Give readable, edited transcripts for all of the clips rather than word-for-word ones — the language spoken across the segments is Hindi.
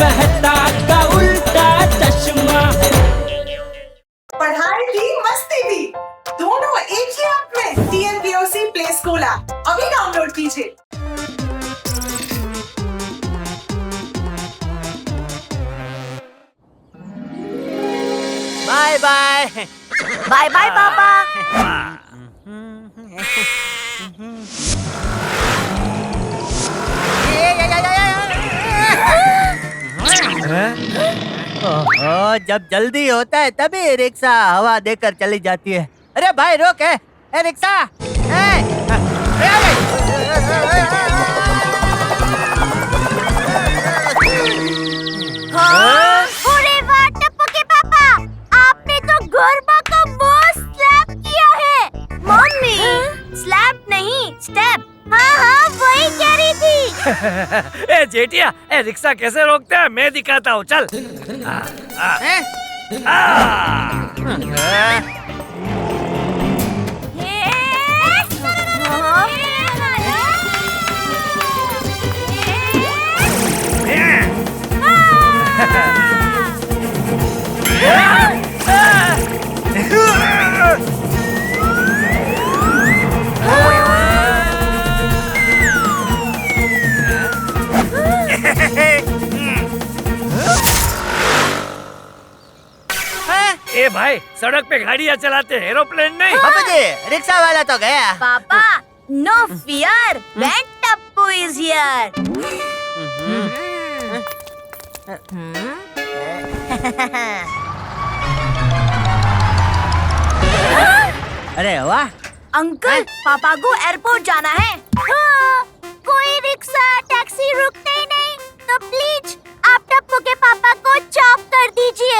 मेहता का उल्टा चश्मा। पढ़ाई भी मस्ती भी दोनों एक ही ऐप में। TNPOC प्ले स्कूल ऐप अभी डाउनलोड कीजिए। Bye bye. बाय बाय पापा। ओहो, जब जल्दी होता है तभी रिक्शा हवा देकर चली जाती है। अरे भाई रोक है, ए रिक्शा। अरे वाह टप्पू के पापा, आपने तो गरबा का बॉस स्लैप किया है। मम्मी स्लैप नहीं स्टेप। हाँ वही कह रही थी। ए जेठिया, ए रिक्शा कैसे रोकते हैं मैं दिखाता हूँ, चल। ए भाई, सड़क पे गाड़ियाँ चलाते एरोप्लेन नहीं। पापा जी, रिक्शा वाला तो गया। पापा no fear, when Tappu is here. अरे वाह। अंकल पापा को एयरपोर्ट जाना है। हाँ, कोई रिक्शा टैक्सी रुकते ही नहीं, तो प्लीज आप टप्पू के पापा को चॉप कर दीजिए।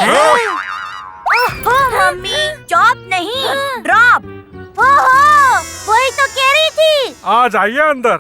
ओहो मम्मी, चॉप नहीं ड्रॉप। ओहो वही तो कह रही थी। आ जाइए अंदर।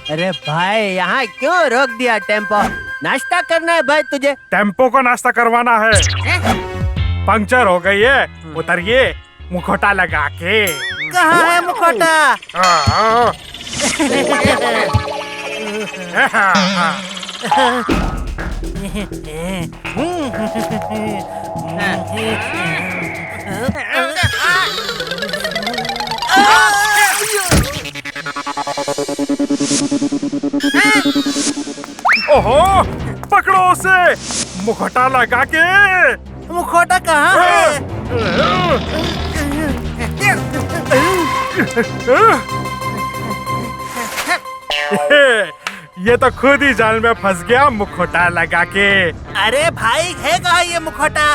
अरे भाई, यहाँ क्यों रोक दिया टेम्पो? नाश्ता करना है भाई तुझे। टेम्पो को नाश्ता करवाना है। पंक्चर हो गई है, उतरिए मुखौटा लगा के। कहाँ है मुखौटा? ओहो, पकड़ो उसे, मुखौटा लगा के। मुखौटा कहाँ है? ये तो खुद ही जाल में फंस गया मुखौटा लगा के। अरे भाई, है कहाँ ये मुखौटा?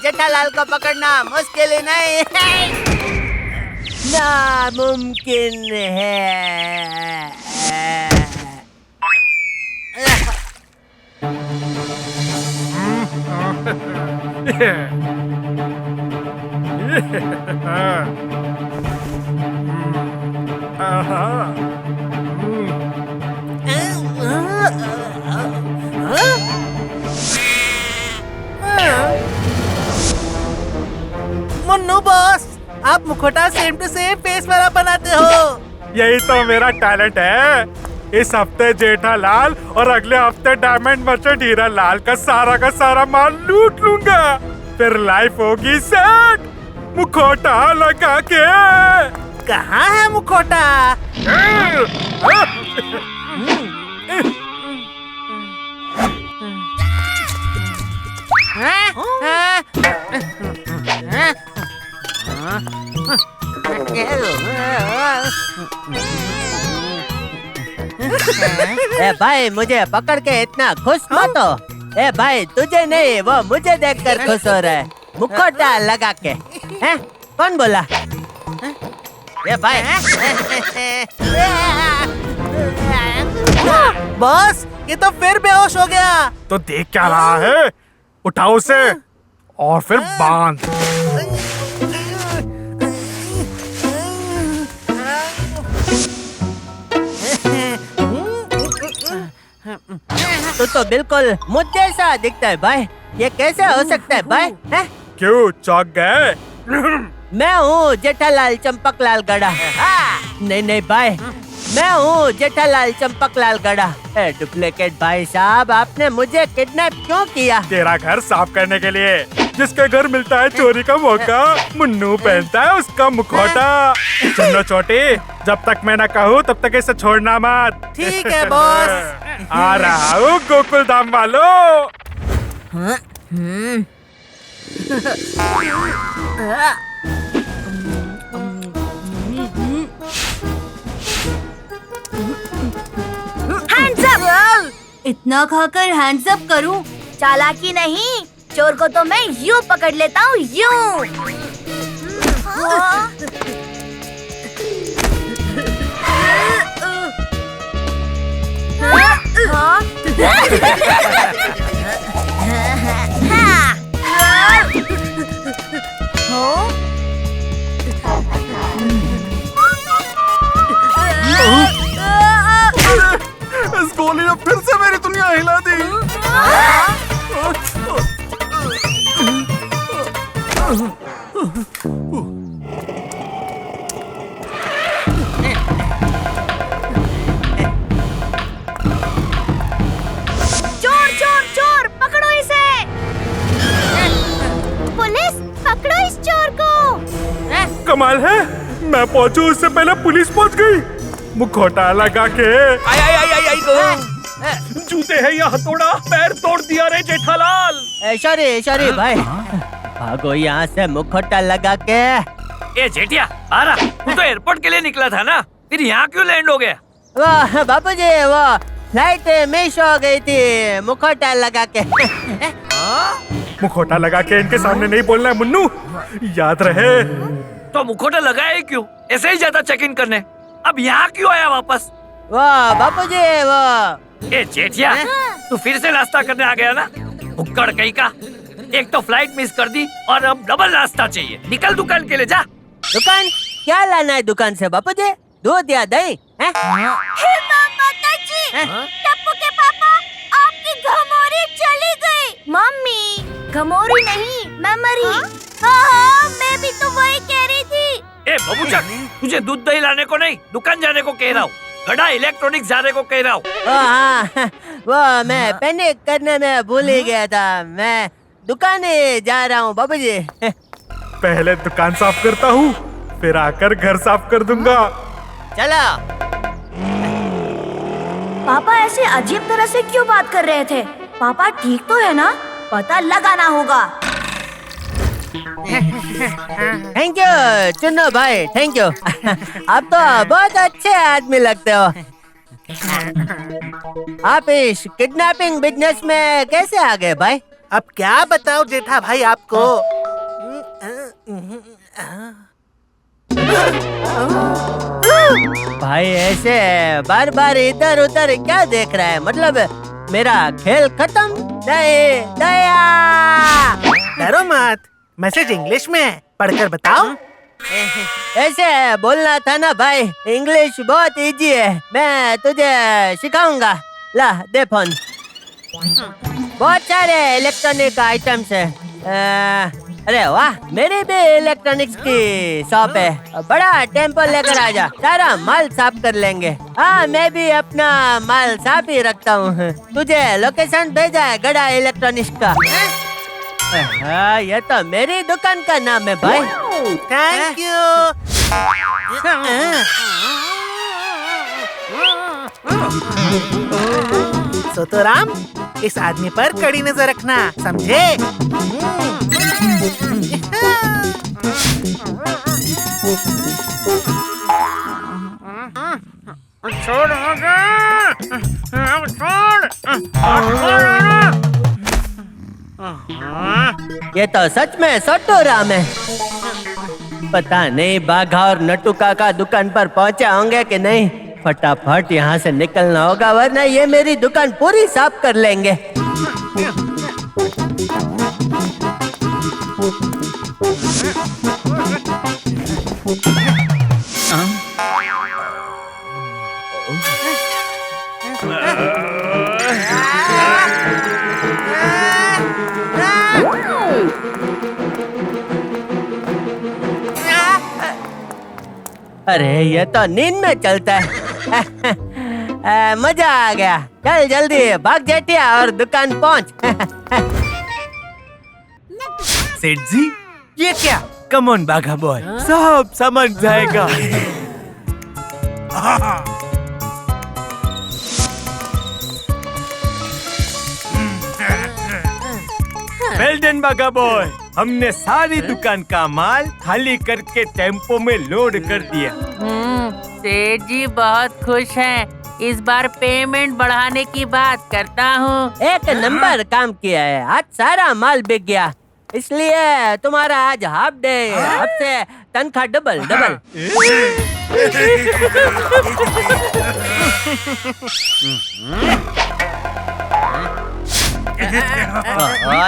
जेठालाल को पकड़ना मुश्किल ही नहीं, नामुमकिन है। मुन्नू बॉस, आप मुखौटा सेम टू सेम फेस वाला बनाते हो। यही तो मेरा टैलेंट है। इस हफ्ते जेठालाल और अगले हफ्ते डायमंड मर्चेंट हीरा लाल का सारा माल लूट लूंगा। फिर लाइफ होगी सेट, मुखौटा लगा के। कहाँ है मुखौटा? ए भाई, मुझे पकड़ के इतना खुश मत हो। ए भाई, तुझे नहीं, वो मुझे देखकर खुश हो रहा है, मुखौटा लगा के। हैं? कौन बोला? ए भाई। बॉस, ये तो फिर बेहोश हो गया। तो देख क्या रहा है? उठाओ उसे और फिर बांध। तू तो बिल्कुल मुझ जैसा दिखता है भाई। ये कैसे हो सकता है भाई? हैं? क्यों चौंक गए? मैं हूँ जेठालाल चंपकलाल गड़ा। नहीं नहीं भाई, मैं हूँ जेठालाल चंपकलाल गड़ा। डुप्लीकेट भाई साहब, आपने मुझे किडनैप क्यों किया? तेरा घर साफ करने के लिए। जिसके घर मिलता है चोरी का मौका, मुन्नू पहनता है उसका मुखौटा। सुनो छोटी, जब तक मैं न कहूँ तब तक इसे छोड़ना मत। ठीक है बॉस। आ रहा हूँ गोकुल धाम वालों। Hands up! इतना खाकर हैंड्स अप करूं? चालाकी नहीं, चोर को तो मैं यूं पकड़ लेता हूँ, यूं। इस गोली ने फिर से मेरी दुनिया हिला दी। चोर चोर चोर, पकड़ो इसे! पुलिस, पकड़ो इस चोर को! कमाल है, मैं पहुंचू उससे पहले पुलिस पहुंच गई। मुखौटा लगा के। जूते है या हथौड़ा, पैर तोड़ दिया रे जेठालाल। सॉरी भाई, भागो यहाँ से मुखौटा लगा के। ए जेठिया, आ रहा। तू तो एयरपोर्ट के लिए निकला था ना, फिर यहाँ क्यों लैंड हो गया? वाह बापूजी, वो फ्लाइट मिस हो गई थी, मुखौटा लगा के। मुखौटा लगा के इनके सामने नहीं बोलना है मुन्नू, याद रहे। तो मुखौटा लगाया ही क्यों? ऐसे ही जाता चेक इन करने। अब यहाँ क्यों आया वापस? वाह बापूजी, वो ए जेठिया, तू फिर से नाश्ता करने आ गया ना? भुक्कड़ कहीं का। एक तो फ्लाइट मिस कर दी और अब डबल नाश्ता चाहिए। निकल दुकान के लिए जा। दुकान? क्या लाना है दुकान से बापूजी? दूध या दही? हैं? माताजी, टप्पू के पापा, आपकी घमौरी चली गई। मम्मी, घमौरी नहीं, मेमोरी। हाँ, मैं भी तो वही कह रही थी। ए बबूचक, तुझे दूध दही लाने को नहीं, दुकान जाने को कह रहा हूँ। गड़ा इलेक्ट्रॉनिक्स जाने को कह रहा हूँ। हाँ, वो मैं पैनिक करने में भूल ही गया था। मैं दुकाने जा रहा हूँ बाबूजी। पहले दुकान साफ करता हूँ, फिर आकर घर साफ कर दूंगा। चलो। पापा ऐसे अजीब तरह से क्यों बात कर रहे थे? पापा ठीक तो है ना? पता लगाना होगा। थैंक यू चुन्नू भाई, थैंक यू। आप तो बहुत अच्छे आदमी लगते हो। आप इस किडनैपिंग बिजनेस में कैसे आ गए भाई? अब क्या बताऊं जेठा भाई आपको। भाई ऐसे बार बार इधर उधर क्या देख रहा है? मतलब मेरा खेल खत्म? नहीं, दया! डरो मत, मैसेज इंग्लिश में है, पढ़कर बताओ। ऐसे बोलना था ना भाई, इंग्लिश बहुत इजी है, मैं तुझे सिखाऊंगा। ला दे फोन। बहुत सारे इलेक्ट्रॉनिक आइटम्स है, अरे वाह, मेरी भी इलेक्ट्रॉनिक्स की शॉप है, बड़ा टेम्पो लेकर आ जा, सारा माल साफ कर लेंगे। हाँ, मैं भी अपना माल साफ ही रखता हूँ। तुझे लोकेशन भेजा है गड़ा इलेक्ट्रॉनिक्स का। हाँ, ये तो मेरी दुकान का नाम है भाई। Thank you. सोतोराम, इस आदमी पर कड़ी नजर रखना, समझे? छोड़ ये तो सच में सोटू राम है। पता नहीं बाघा और नट्टू काका दुकान पर पहुंचे होंगे कि नहीं। फटाफट यहाँ से निकलना होगा, वरना ये मेरी दुकान पूरी साफ कर लेंगे। अरे ये तो नींद में चलता है। मजा आ गया। चल जल्दी भाग जेठिया और दुकान पहुंच। सेठ जी, ये क्या? कम ऑन बाघा बॉय, सब समझ जाएगा। वेल डन बाघा बॉय, हमने सारी दुकान का माल खाली करके टेम्पो में लोड कर दिया। सेठ जी बहुत खुश हैं। इस बार पेमेंट बढ़ाने की बात करता हूँ। एक नंबर काम किया है, आज सारा माल बिक गया, इसलिए तुम्हारा आज हाफ डे, आपसे तनख्वाह डबल डबल।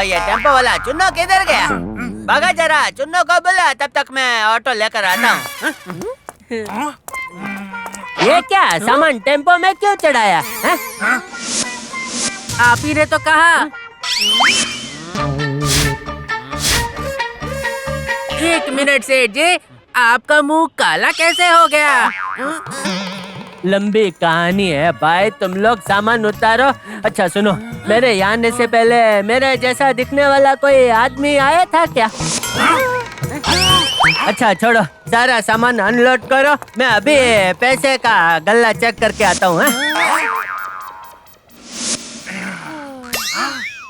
ये टेम्पो वाला चुन्नो किधर गया? भागा जरा, चुन्नो को बुला, तब तक मैं ऑटो लेकर आता हूँ। ये क्या सामान टेम्पो में क्यों चढ़ाया है? आप ही ने तो कहा। एक मिनट सेठ जी, आपका मुंह काला कैसे हो गया? लंबी कहानी है भाई, तुम लोग सामान उतारो। अच्छा सुनो, मेरे यहाँ आने से पहले मेरे जैसा दिखने वाला कोई आदमी आया था क्या? अच्छा छोड़ो, सारा सामान अनलोड करो, मैं अभी पैसे का गल्ला चेक करके आता हूँ।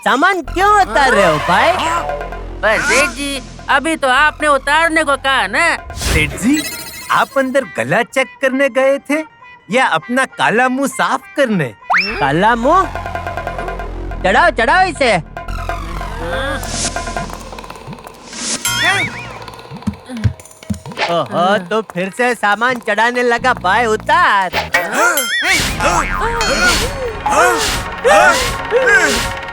सामान क्यों उतार रहे हो भाई? बस सेठ जी, अभी तो आपने उतारने को कहा ना। सेठ जी, आप अंदर गला चेक करने गए थे या अपना काला मुंह साफ करने? काला मुंह? चढ़ाओ चढ़ाओ इसे। ओहो, तो फिर से सामान चढ़ाने लगा भाई, उतार।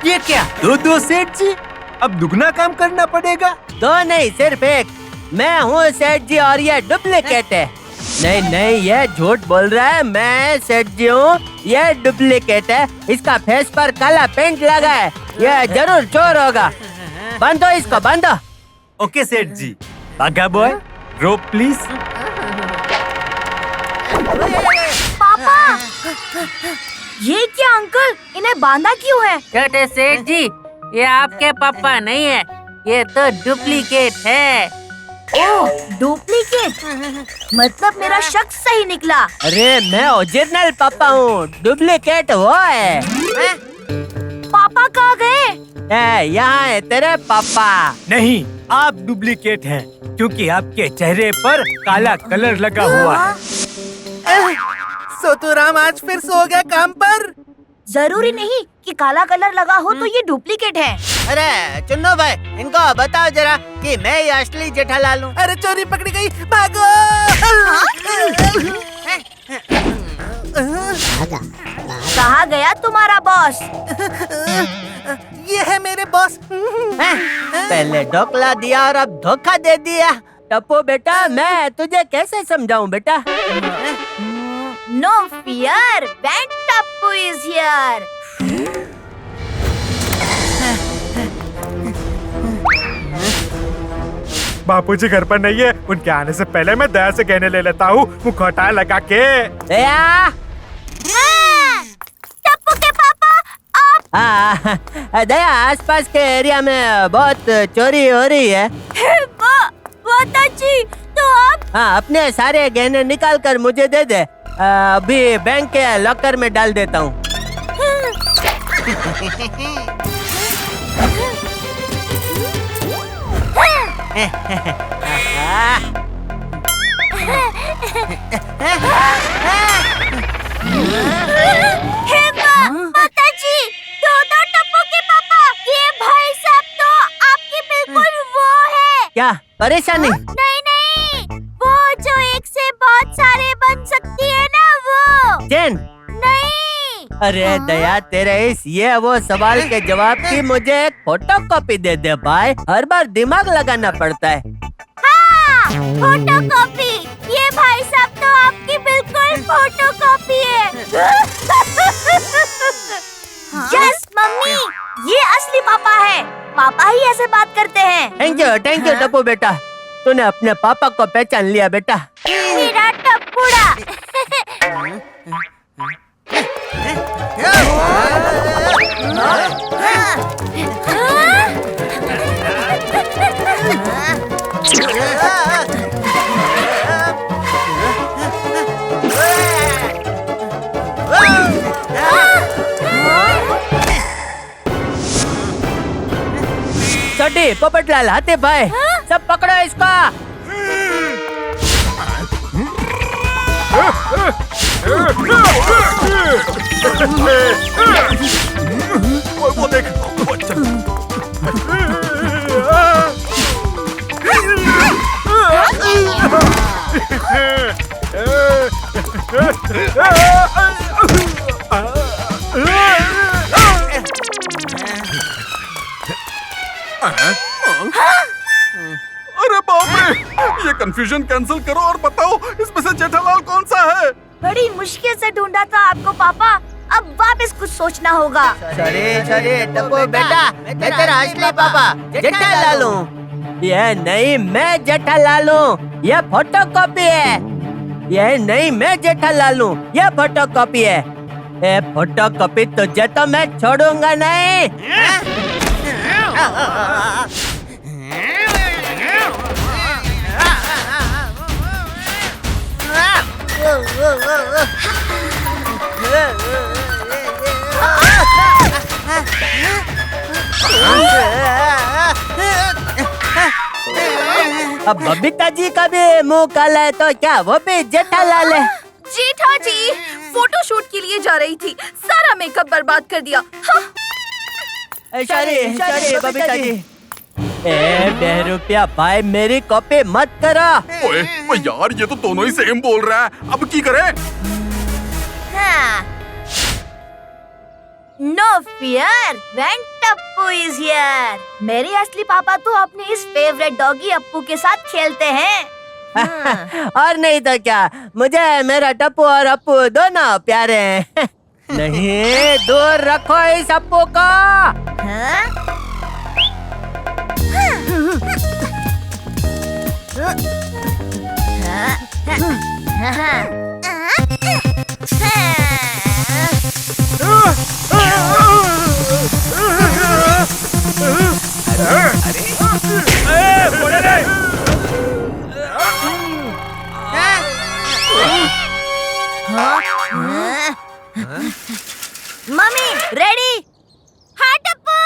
ये क्या? दो सेठ जी, अब दुगना काम करना पड़ेगा। दो नहीं, सिर्फ एक। मैं हूँ सेठ जी और ये डुप्लीकेट है। नहीं नहीं, ये झूठ बोल रहा है, मैं सेठ जी हूँ, ये डुप्लीकेट है। इसका फेस पर काला पेंट लगा है, ये जरूर चोर होगा। बांधो इसको, बांधो। ओके सेठ जी। बाघा बॉय, रोप प्लीज। पापा, ये क्या अंकल, इन्हें बांधा क्यों है? छोटे सेठ जी, ये आपके पापा नहीं है, ये तो डुप्लीकेट है। ओह, डुप्लीकेट, मतलब मेरा शक सही निकला। अरे मैं ओरिजिनल पापा हूँ, डुप्लीकेट वो है। पापा कहाँ गए? यहाँ है तेरे पापा। नहीं, आप डुप्लीकेट हैं, क्योंकि आपके चेहरे पर काला कलर लगा हुआ है। सोतोराम आज फिर सो गया काम पर। जरूरी नहीं कि काला कलर लगा हो तो ये डुप्लीकेट है। अरे चुन्नो भाई, इनको बताओ जरा कि मैं ये असली जेठालाल हूँ। अरे चोरी पकड़ी गई, भागो। कहाँ गया तुम्हारा बॉस? ये है मेरे बॉस। पहले ढोकला दिया और अब धोखा दे दिया। टप्पू बेटा, मैं तुझे कैसे समझाऊं बेटा? No fear, when Tappu is here. बापूजी घर पर नहीं है, उनके आने से पहले मैं दया से गहने ले लेता हूँ मुखौटा लगा के। दया, टप्पू के पापा आप दया आसपास के एरिया में बहुत चोरी हो रही है। वो चाची तो आप हाँ, अपने सारे गहने निकाल कर मुझे दे दे। अभी बैंक के लॉकर में डाल देता हूँ। माताजी, दो टप्पू के पापा, ये भाई साहब तो आपकी बिल्कुल वो है। क्या परेशानी? नहीं नहीं, वो जो एक से बहुत सारे बन सकती है ना, वो चैन? नहीं। अरे दया, तेरे इस ये वो सवाल के जवाब की मुझे एक फोटो कॉपी दे दे भाई। हर बार दिमाग लगाना पड़ता है। हाँ, फोटो कॉपी। ये भाई साहब तो आपकी बिल्कुल फोटो कॉपी है। यस मम्मी, ये असली पापा है। पापा ही ऐसे बात करते हैं। थैंक यू टप्पू बेटा, तूने अपने पापा को पहचान लिया बेटा। मेरा टप्पूड़ा। छोटी, पोपटलाल, हाथी भाई, सब पकड़ो इसको। वो देख, वो चल। अरे बाप रे, ये कंफ्यूजन कैंसिल करो और बताओ इसमें से जेठालाल कौन सा है? बड़ी मुश्किल से ढूंढा था आपको पापा, अब वापस कुछ सोचना होगा। सॉरी टप्पू बेटा, मैं तेरा असली पापा जेठालाल हूँ। ये नहीं, मैं जेठालाल हूँ। ये फोटो कॉपी है। ये नहीं, मैं जेठालाल हूँ। ये फोटो कॉपी है। ये फोटो कॉपी तुझे तो मैं छोड़ूंगा नहीं। अब बबीता जी का भी मुंह काला है तो क्या वो भी जेठालाल है? जेठा जी फोटो शूट के लिए जा रही थी, सारा मेकअप बर्बाद कर दिया। सॉरी बबीता जी। ए बेरुपिया भाई, मेरी कॉपी मत करो। ओए यार, ये तो दोनों ही सेम बोल रहा है, अब की करें? No fear, when Tappu is here. मेरे असली पापा तो अपने इस फेवरेट डॉगी अप्पू के साथ खेलते हैं। और नहीं तो क्या, मुझे मेरा टप्पू और अप्पू दोनों प्यारे हैं। नहीं, दूर रखो इस अप्पू को। Mummy ready? हाँ टप्पू।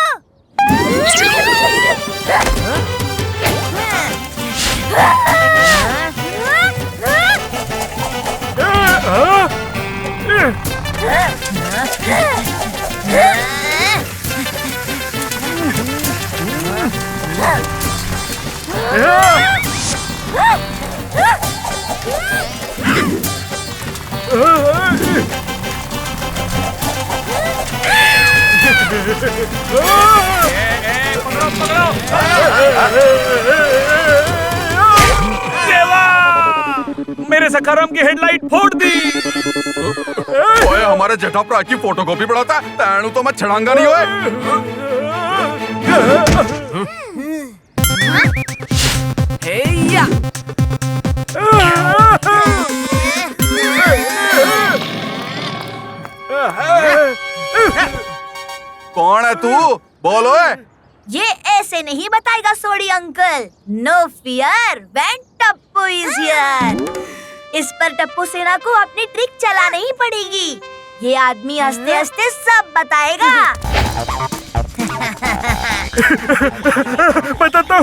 मेरे सखाराम की हेडलाइट फोड़ दी। ओए, हमारे जेठा भरा की फोटोकॉपी बढ़ाता है, तैनू तो मैं छड़ांगा नहीं। ओए हे तू बोलो। ये ऐसे नहीं बताएगा Sodhi uncle. No fear when Tappu is here. इस पर टप्पू सेना को अपनी ट्रिक चलानी ही पड़ेगी। ये आदमी हंसते हंसते सब बताएगा। बताता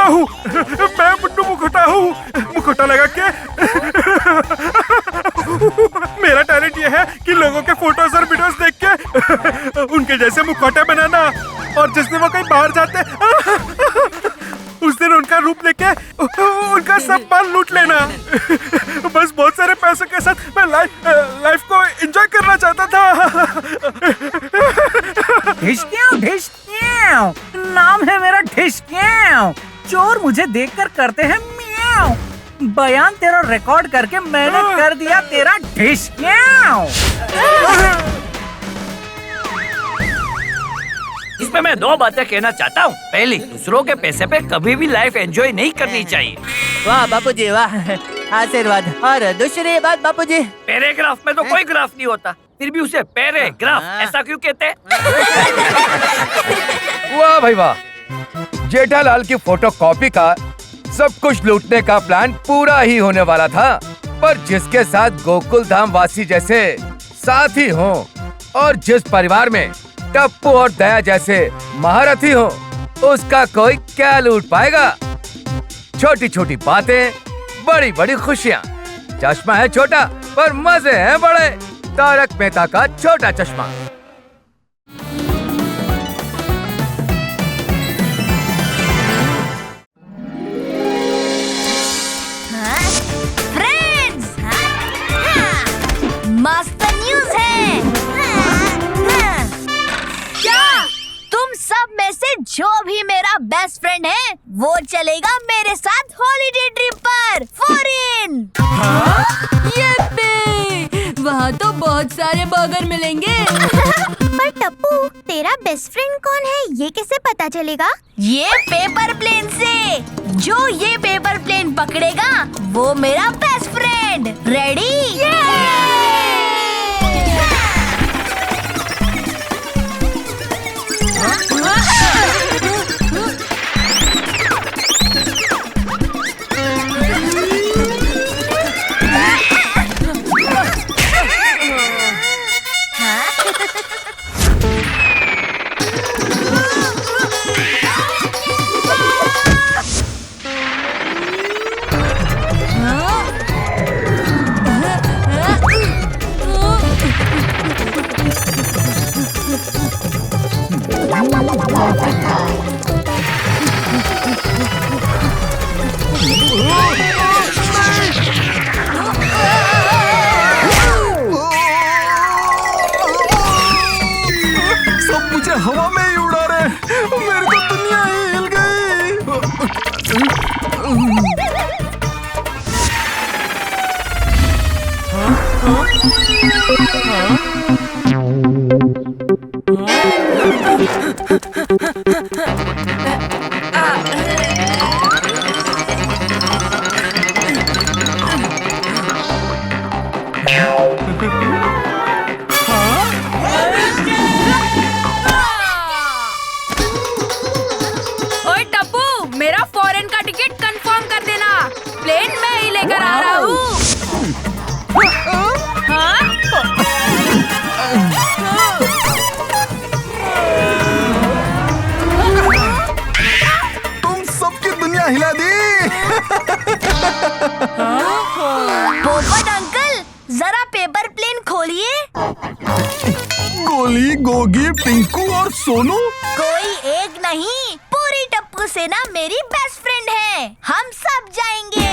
हूँ मैं मुन्नू मुखोटा हूँ। मुखोटा लगा के मेरा टैलेंट ये है कि लोगों के फोटोज और वीडियोस देख के उनके जैसे मुखौटे बनाना, और जिस दिन वो कहीं बाहर जाते उस दिन उनका रूप लेके उनका सब माल लूट लेना। बस बहुत सारे पैसों के साथ मैं लाइफ को एंजॉय करना चाहता था। ढिशक्याओ नाम है मेरा ढिशक्याओ। चोर मुझे देखकर करते हैं मियाओ। बयान तेरा रिकॉर्ड करके मैंने कर दिया तेरा ढिशक्याओ। इसमें मैं 2 बातें कहना चाहता हूँ। पहली, दूसरों के पैसे पे कभी भी लाइफ एंजॉय नहीं करनी चाहिए। वाह बापूजी वाह, आशीर्वाद। और दूसरी बात बापूजी, पैराग्राफ में तो कोई ग्राफ नहीं होता, फिर भी उसे पैराग्राफ ऐसा क्यों कहते हैं? वाह भाई वाह, जेठालाल की फोटो कॉपी का सब कुछ लूटने का प्लान पूरा ही होने वाला था, पर जिसके साथ गोकुल धाम वासी जैसे साथी हों और जिस परिवार में टप्पू और दया जैसे महारथी हो, उसका कोई क्या लूट पाएगा। छोटी छोटी बातें, बड़ी बड़ी खुशियाँ। चश्मा है छोटा पर मजे हैं बड़े। तारक मेहता का छोटा चश्मा। फ्रेंड्स, मस्त न्यूज़ है। क्या तुम सब में से जो भी मेरा बेस्ट फ्रेंड है वो चलेगा मेरे साथ हॉलीडे ट्रिप पर फॉरेन। वहाँ तो बहुत सारे बर्गर मिलेंगे। पर टप्पू, तेरा बेस्ट फ्रेंड कौन है ये कैसे पता चलेगा? ये पेपर प्लेन से। जो ये पेपर प्लेन पकड़ेगा वो मेरा बेस्ट फ्रेंड। रेडी? सब मुझे हवा में ही उड़ा रहे। मेरी तो दुनिया ही हिल गई। ओए टप्पू, मेरा फॉरेन का टिकट कंफर्म कर देना। प्लेन मैं ही लेकर आ रहा हूँ। तुम सबकी दुनिया हिला दी। पोपट अंकल, जरा पेपर प्लेन खोलिए। गोली, गोगी, पिंकू और सोनू। कोई एक नहीं, पूरी टप्पू सेना मेरी बेस्ट फ्रेंड है। हम सब जाएंगे।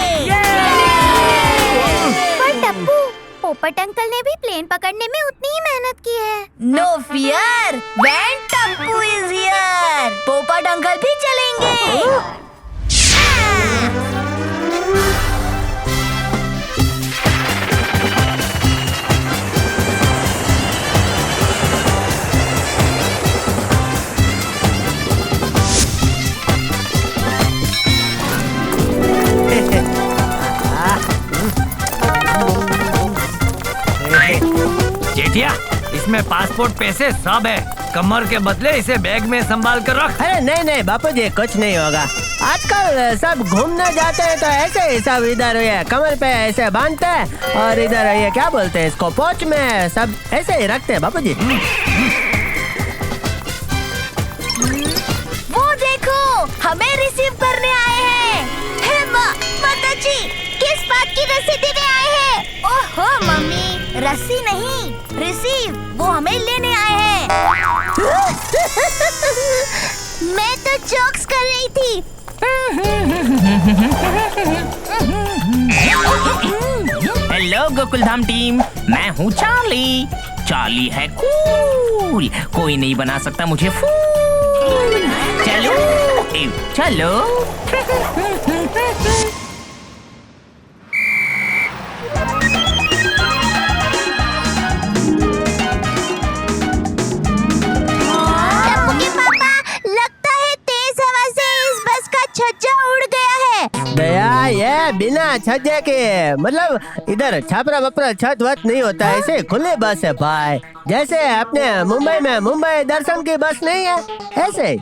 पर टप्पू, पोपट अंकल ने भी प्लेन पकड़ने में उतनी ही मेहनत की है। No fear when Tappu is here. Popat uncle भी चलेंगे। जेठिया, इसमें पासपोर्ट पैसे सब है। कमर के बदले इसे बैग में संभाल कर रख। अरे नहीं नहीं बापूजी, कुछ नहीं होगा। आजकल सब घूमने जाते हैं तो ऐसे ही सब इधर ये कमर पे ऐसे बांधते हैं और इधर ये क्या बोलते हैं इसको, पोंछ में सब ऐसे ही रखते हैं बापूजी। वो देखो, हमें रिसीव करने आए हैं। हे माता जी, किस बात की रसीद देने आए हैं? ओहो मम्मी, रस्सी नहीं, रिसीव, वो हमें लेने आए हैं। मैं तो जोक्स कर रही थी। हेलो गोकुलधाम टीम, मैं हूँ चार्ली। चार्ली है कूल, कोई नहीं बना सकता मुझे फूल। चलो चलो। दया, ये बिना छज्जे के, मतलब इधर छापरा वपरा छत वत नहीं होता, ऐसे खुली बस है भाई। जैसे अपने मुंबई में मुंबई दर्शन की बस नहीं है, ऐसे।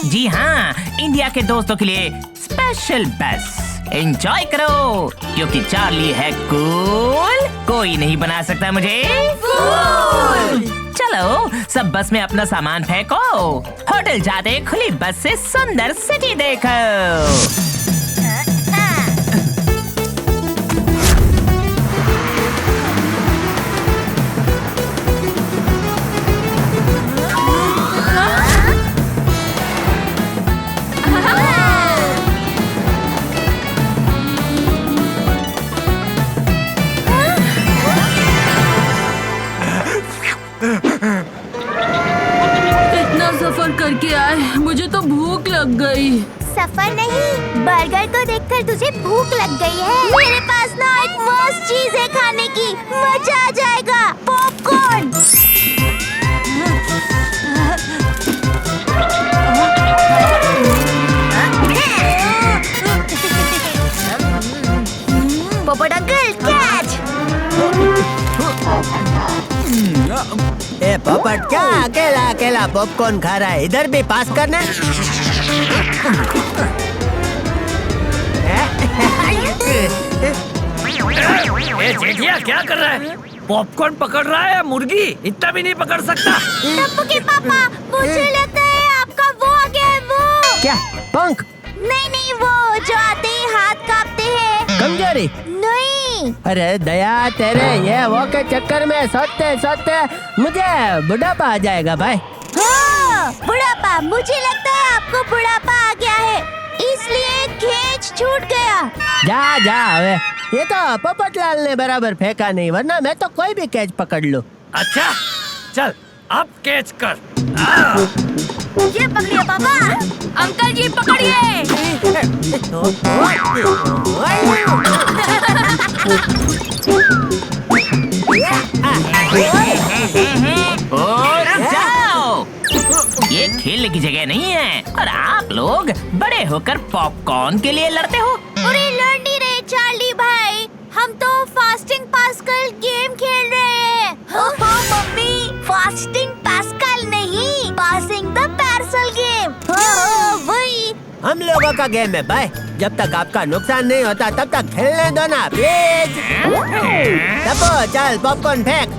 जी हाँ, इंडिया के दोस्तों के लिए स्पेशल बस। एंजॉय करो, क्योंकि चार्ली है कूल, कोई नहीं बना सकता मुझे फूल। चलो सब बस में अपना सामान फेंको, होटल जाते खुली बस से सुंदर सिटी देखो। इतना सफर करके आए, मुझे तो भूख लग गई। सफर नहीं, बर्गर को देखकर तुझे भूख लग गई है। मेरे पास ना एक मस्त चीज है खाने की, मजा आ जाएगा, पॉपकॉर्न। पोपट अंकल, कैच। ए पोपट, क्या अकेला अकेला पॉपकॉर्न खा रहा है? इधर भी पास करना। ए जेठिया, क्या कर रहा है? पॉपकॉर्न पकड़ रहा है या मुर्गी? इतना भी नहीं पकड़ सकता। टप्पू के पापा, मुझे लगता है आपका वो आ गया है। वो क्या पंख? नहीं नहीं, वो जो आते ही हाथ कांपते हैं। कमजोरी नहीं। अरे दया, तेरे ये वो के चक्कर में सोचते सोचते मुझे बुढ़ापा आ जाएगा भाई। हाँ, बुढ़ापा। मुझे लगता है आपको बुढ़ापा आ गया है, इसलिए खींच छूट गया। जा जा, हवे ये तो पोपटलाल ने बराबर फेंका नहीं, वरना मैं तो कोई भी कैच पकड़ लूं। अच्छा चल, अब कैच कर। ये पकड़िए पापा। अंकल जी पकड़िए। और जाओ, ये खेलने की जगह नहीं है, और आप लोग बड़े होकर पॉपकॉर्न के लिए लड़ते हो। अरे लड़ नहीं रहे चार्ली भाई, हम तो फास्टिंग पास्कल गेम खेल रहे हैं। ओहो मम्मी, फास्टिंग पास्कल नहीं, पासिंग द पार्सल गेम। वही हम लोगों का गेम है भाई, जब तक आपका नुकसान नहीं होता तब तक खेलने दो ना प्लीज। टप्पू चल पॉपकॉर्न फेंक।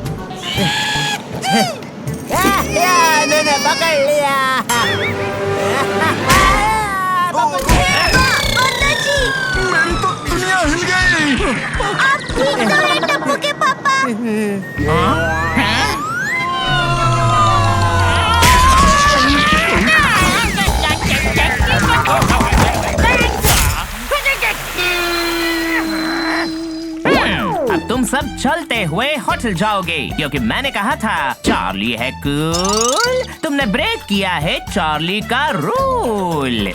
मैंने पकड़ लिया। मेरी तो दुनिया हिल गई। आप ठीक तो हैं टप्पू के पापा? अब तुम सब चलते हुए होटल जाओगे, क्योंकि मैंने कहा था चार्ली है कूल, तुमने ब्रेक किया है चार्ली का रूल।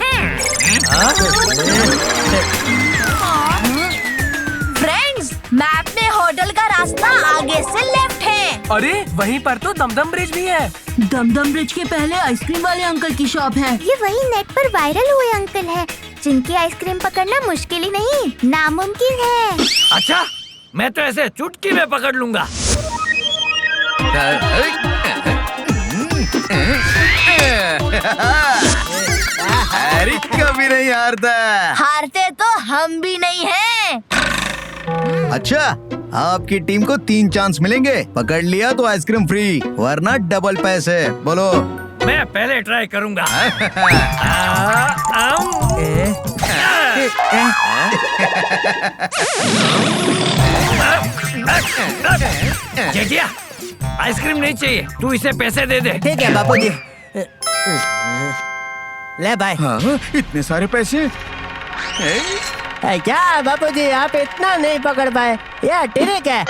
फ्रेंड्स, मैप में होटल का रास्ता आगे से लेफ्ट है। अरे वहीं पर तो दमदम ब्रिज भी है। दमदम ब्रिज के पहले आइसक्रीम वाले अंकल की शॉप है। ये वही नेट पर वायरल हुए अंकल है, जिनकी आइसक्रीम पकड़ना मुश्किल ही नहीं, नामुमकिन है। अच्छा, मैं तो ऐसे चुटकी में पकड़ लूंगा। हैरी कभी नहीं हारता। हारते तो हम भी नहीं हैं। अच्छा, आपकी टीम को 3 चांस मिलेंगे। पकड़ लिया तो आइसक्रीम फ्री, वरना डबल पैसे। बोलो। मैं पहले ट्राई करूंगा। जेठिया, आइसक्रीम नहीं चाहिए, तू इसे पैसे दे दे। ठीक है बापूजी। ले भाई। हाँ, इतने सारे पैसे? क्या बापूजी, आप इतना नहीं पकड़ पाए? या ठीक है।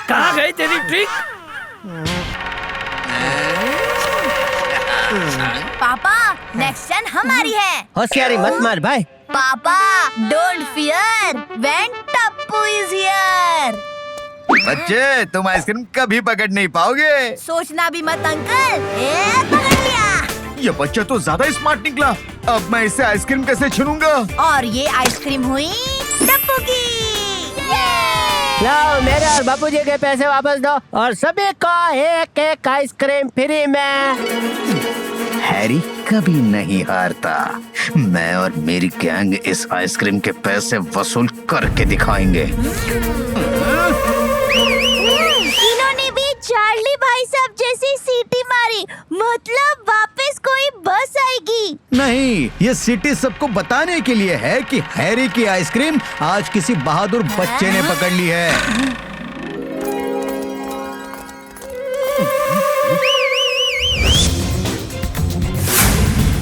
कहाँ गई तेरी ट्रिक? पापा, नेक्स्ट टर्न हमारी है। होशियारी मत मार भाई। पापा, don't fear when Tappu is here. बच्चे, तुम आइसक्रीम कभी पकड़ नहीं पाओगे। सोचना भी मत अंकल। पकड़ लिया। ये बच्चा तो ज्यादा स्मार्ट निकला। अब मैं इससे आइसक्रीम कैसे छीनूंगा? और ये आइसक्रीम हुई टप्पू की। लाओ, मेरे और बापूजी के पैसे वापस दो और सभी को एक एक आइसक्रीम फ्री में। हैरी कभी नहीं हारता। मैं और मेरी गैंग इस आइसक्रीम के पैसे वसूल करके दिखाएंगे। इन्होंने भी चार्ली भाई साहब जैसी सीटी मारी, मतलब वापस कोई बस आएगी। नहीं, ये सिटी सबको बताने के लिए है कि हैरी की आइसक्रीम आज किसी बहादुर बच्चे ने पकड़ ली है।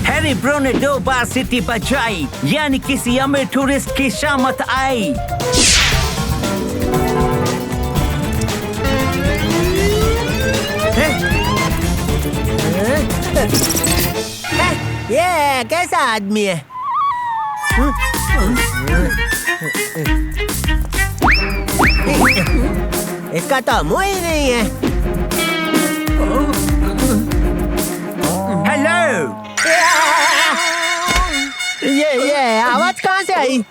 हैरी ब्रो ने 2 बार सिटी बचाई, यानी किसी अमीर टूरिस्ट की शामत आई। ये कैसा आदमी है? इसका तो मुंह ही नहीं है। हेलो, ये आवाज कहाँ से आई?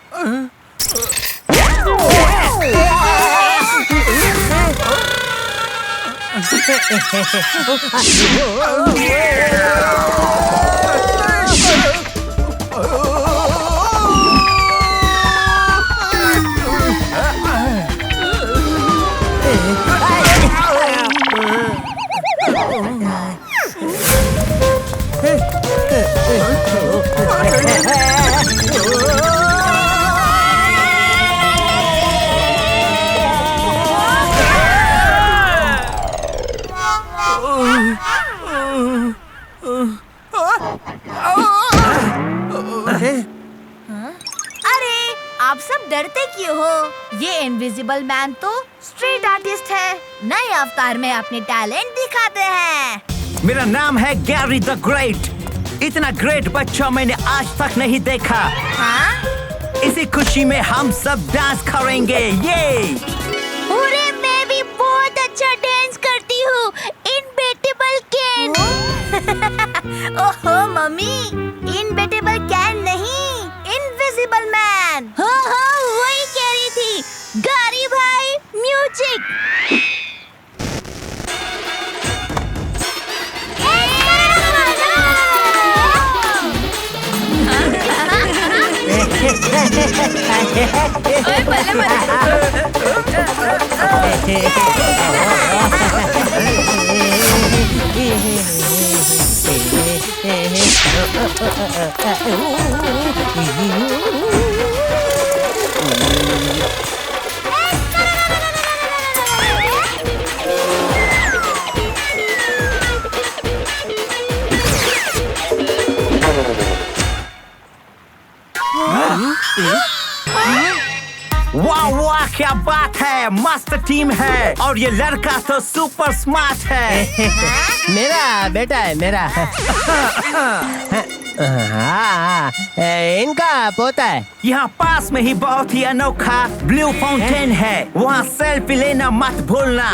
अरे, आप सब डरते क्यों हो? ये इनविजिबल मैन तो स्ट्रीट आर्टिस्ट है। नए अवतार में अपने टैलेंट दिखाते हैं। मेरा नाम है गैरी द ग्रेट। इतना ग्रेट बच्चा मैंने आज तक नहीं देखा। हाँ? इसी खुशी में हम सब डांस करेंगे। ये अरे, मैं भी बहुत अच्छा डांस करती हूँ। इनबेटेबल कैन। ओहो मम्मी, इनबेटेबल कैन नहीं, इनविजिबल मैन। हाँ, वही कह रही थी। गारी भाई, म्यूजिक। वाह वाह, क्या बात है, मस्त टीम है। और ये लड़का तो सुपर स्मार्ट है। मेरा बेटा है, मेरा। हाँ, इनका पोता है। यहाँ पास में ही बहुत ही अनोखा ब्लू फाउंटेन है, वहाँ सेल्फी लेना मत भूलना।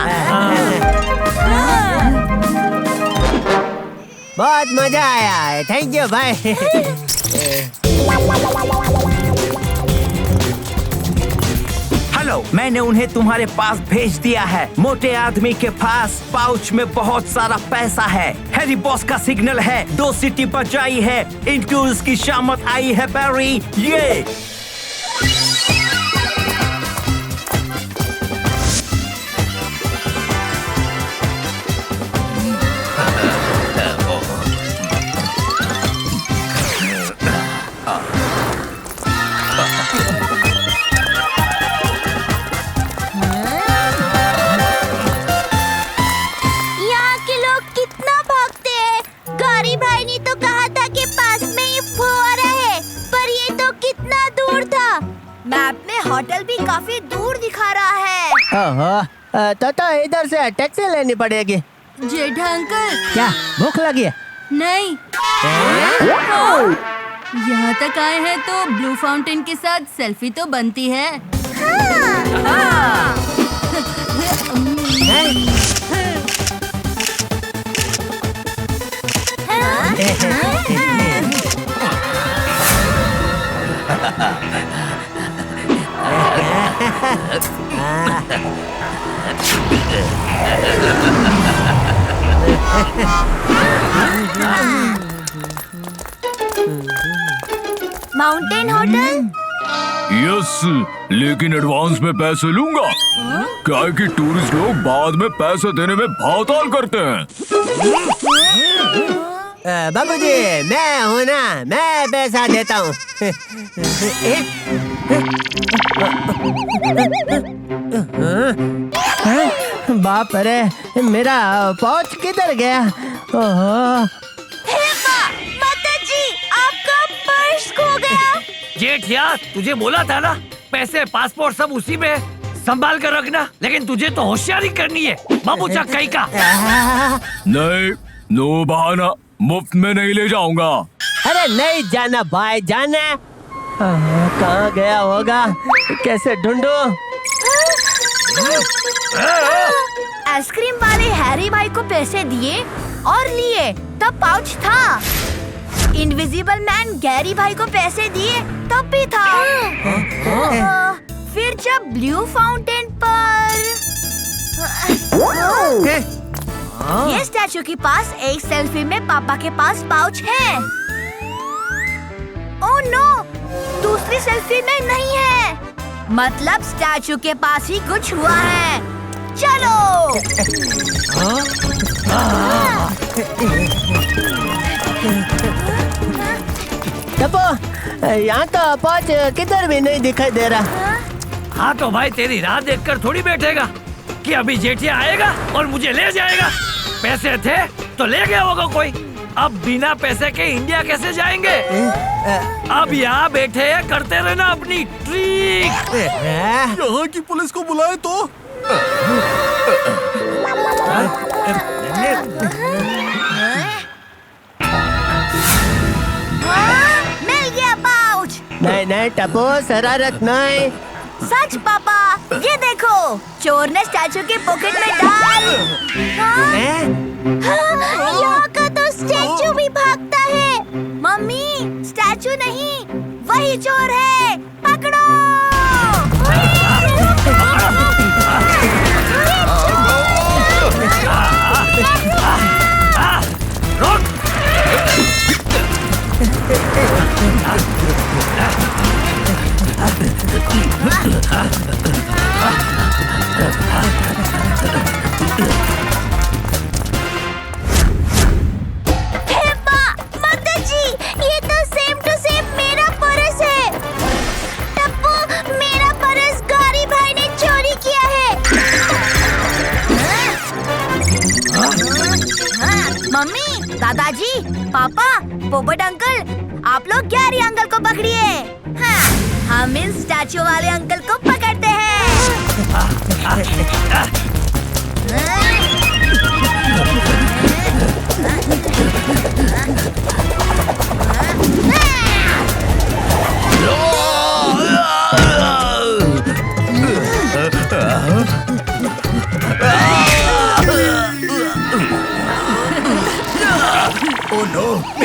बहुत मजा आया। थैंक यू भाई। हेलो, मैंने उन्हें तुम्हारे पास भेज दिया है। मोटे आदमी के पास पाउच में बहुत सारा पैसा है। हैरी बॉस का सिग्नल है। 2 सिटी बजाई है। इन टूल्स की शामत आई है बैरी। ये यहाँ के लोग कितना भागते हैं। गौरी भाई ने तो कहा था कि पास में ही फुहारा है, पर ये तो कितना दूर था। मैप में होटल भी काफी दूर दिखा रहा है। ओहो, तो इधर से टैक्सी लेनी पड़ेगी। जेठा अंकल, क्या भूख लगी है? नहीं, यहाँ तक आए हैं तो ब्लू फाउंटेन के साथ सेल्फी तो बनती है। Mountain hotel? यस, लेकिन एडवांस में पैसे लूंगा। क्या है कि टूरिस्ट लोग बाद में पैसे देने में भावताल करते हैं। बाबूजी, मैं हूँ ना, मैं पैसा देता हूँ। बाप रे, मेरा पाउच किधर गया? ओहो, माताजी, आपका पर्स खो गया। जेठिया, तुझे बोला था ना, पैसे पासपोर्ट सब उसी में संभाल कर रखना। लेकिन तुझे तो होशियारी करनी है, बाबूचा कहीं का। नहीं, नो बहाना, मुफ्त में नहीं ले जाऊंगा। अरे नहीं जाना भाई, जाना। कहाँ गया होगा, कैसे ढूंढूं? आइसक्रीम वाले हैरी भाई को पैसे दिए और लिए, तब पाउच था। इनविजिबल मैन गैरी भाई को पैसे दिए, तब भी था। फिर जब ब्लू फाउंटेन पर ये स्टैचू के पास एक सेल्फी में पापा के पास पाउच है। ओह नो, दूसरी सेल्फी में नहीं है। मतलब स्टैचू के पास ही कुछ हुआ है। चलो। टप्पू, यहाँ तो पाउच किधर भी नहीं दिखाई दे रहा। हाँ तो भाई, तेरी राह देखकर थोड़ी बैठेगा कि अभी जेठिया आएगा और मुझे ले जाएगा। पैसे थे तो ले गया होगा कोई। अब बिना पैसे के इंडिया कैसे जाएंगे? अब यहाँ बैठे करते रहना अपनी ट्रिक। यहाँ की पुलिस को बुलाए तो? मिल गया पाउच। नहीं नहीं टप्पू, शरारत नहीं। सच पापा, ये देखो, चोर ने स्टैचू के पॉकेट में डाल। यहाँ का तो स्टैचू भी भागता है। मम्मी, स्टैचू नहीं, वही चोर है। पकड़ो। माताजी, ये तो सेम टू सेम मेरा पर्स है। टप्पू, मेरा पर्स गौरी भाई ने चोरी किया है। मम्मी, दादाजी, पापा, पोपट अंकल, आप लोग गैरी अंकल को पकड़िए। हम इन स्टैचू वाले अंकल को पकड़ते हैं।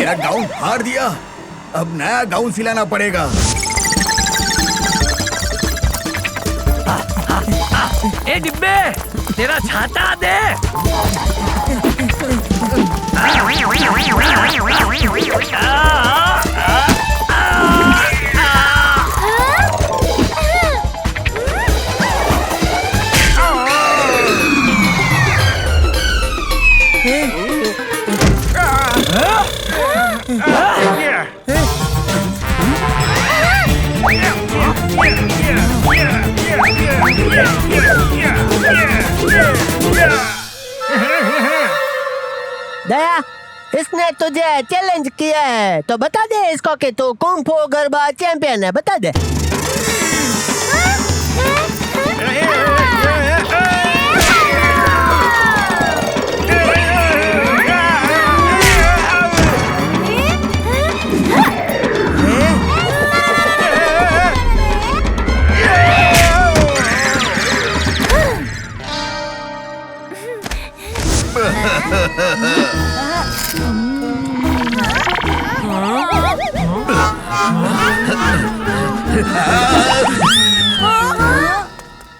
मेरा गाउन फाड़ दिया, अब नया गाउन सिलाना पड़ेगा। ए डिब्बे, तेरा छाता दे। दया, इसने तुझे चैलेंज किया है तो बता दे इसको कि तू कुंग फू गरबा चैंपियन है, बता दे।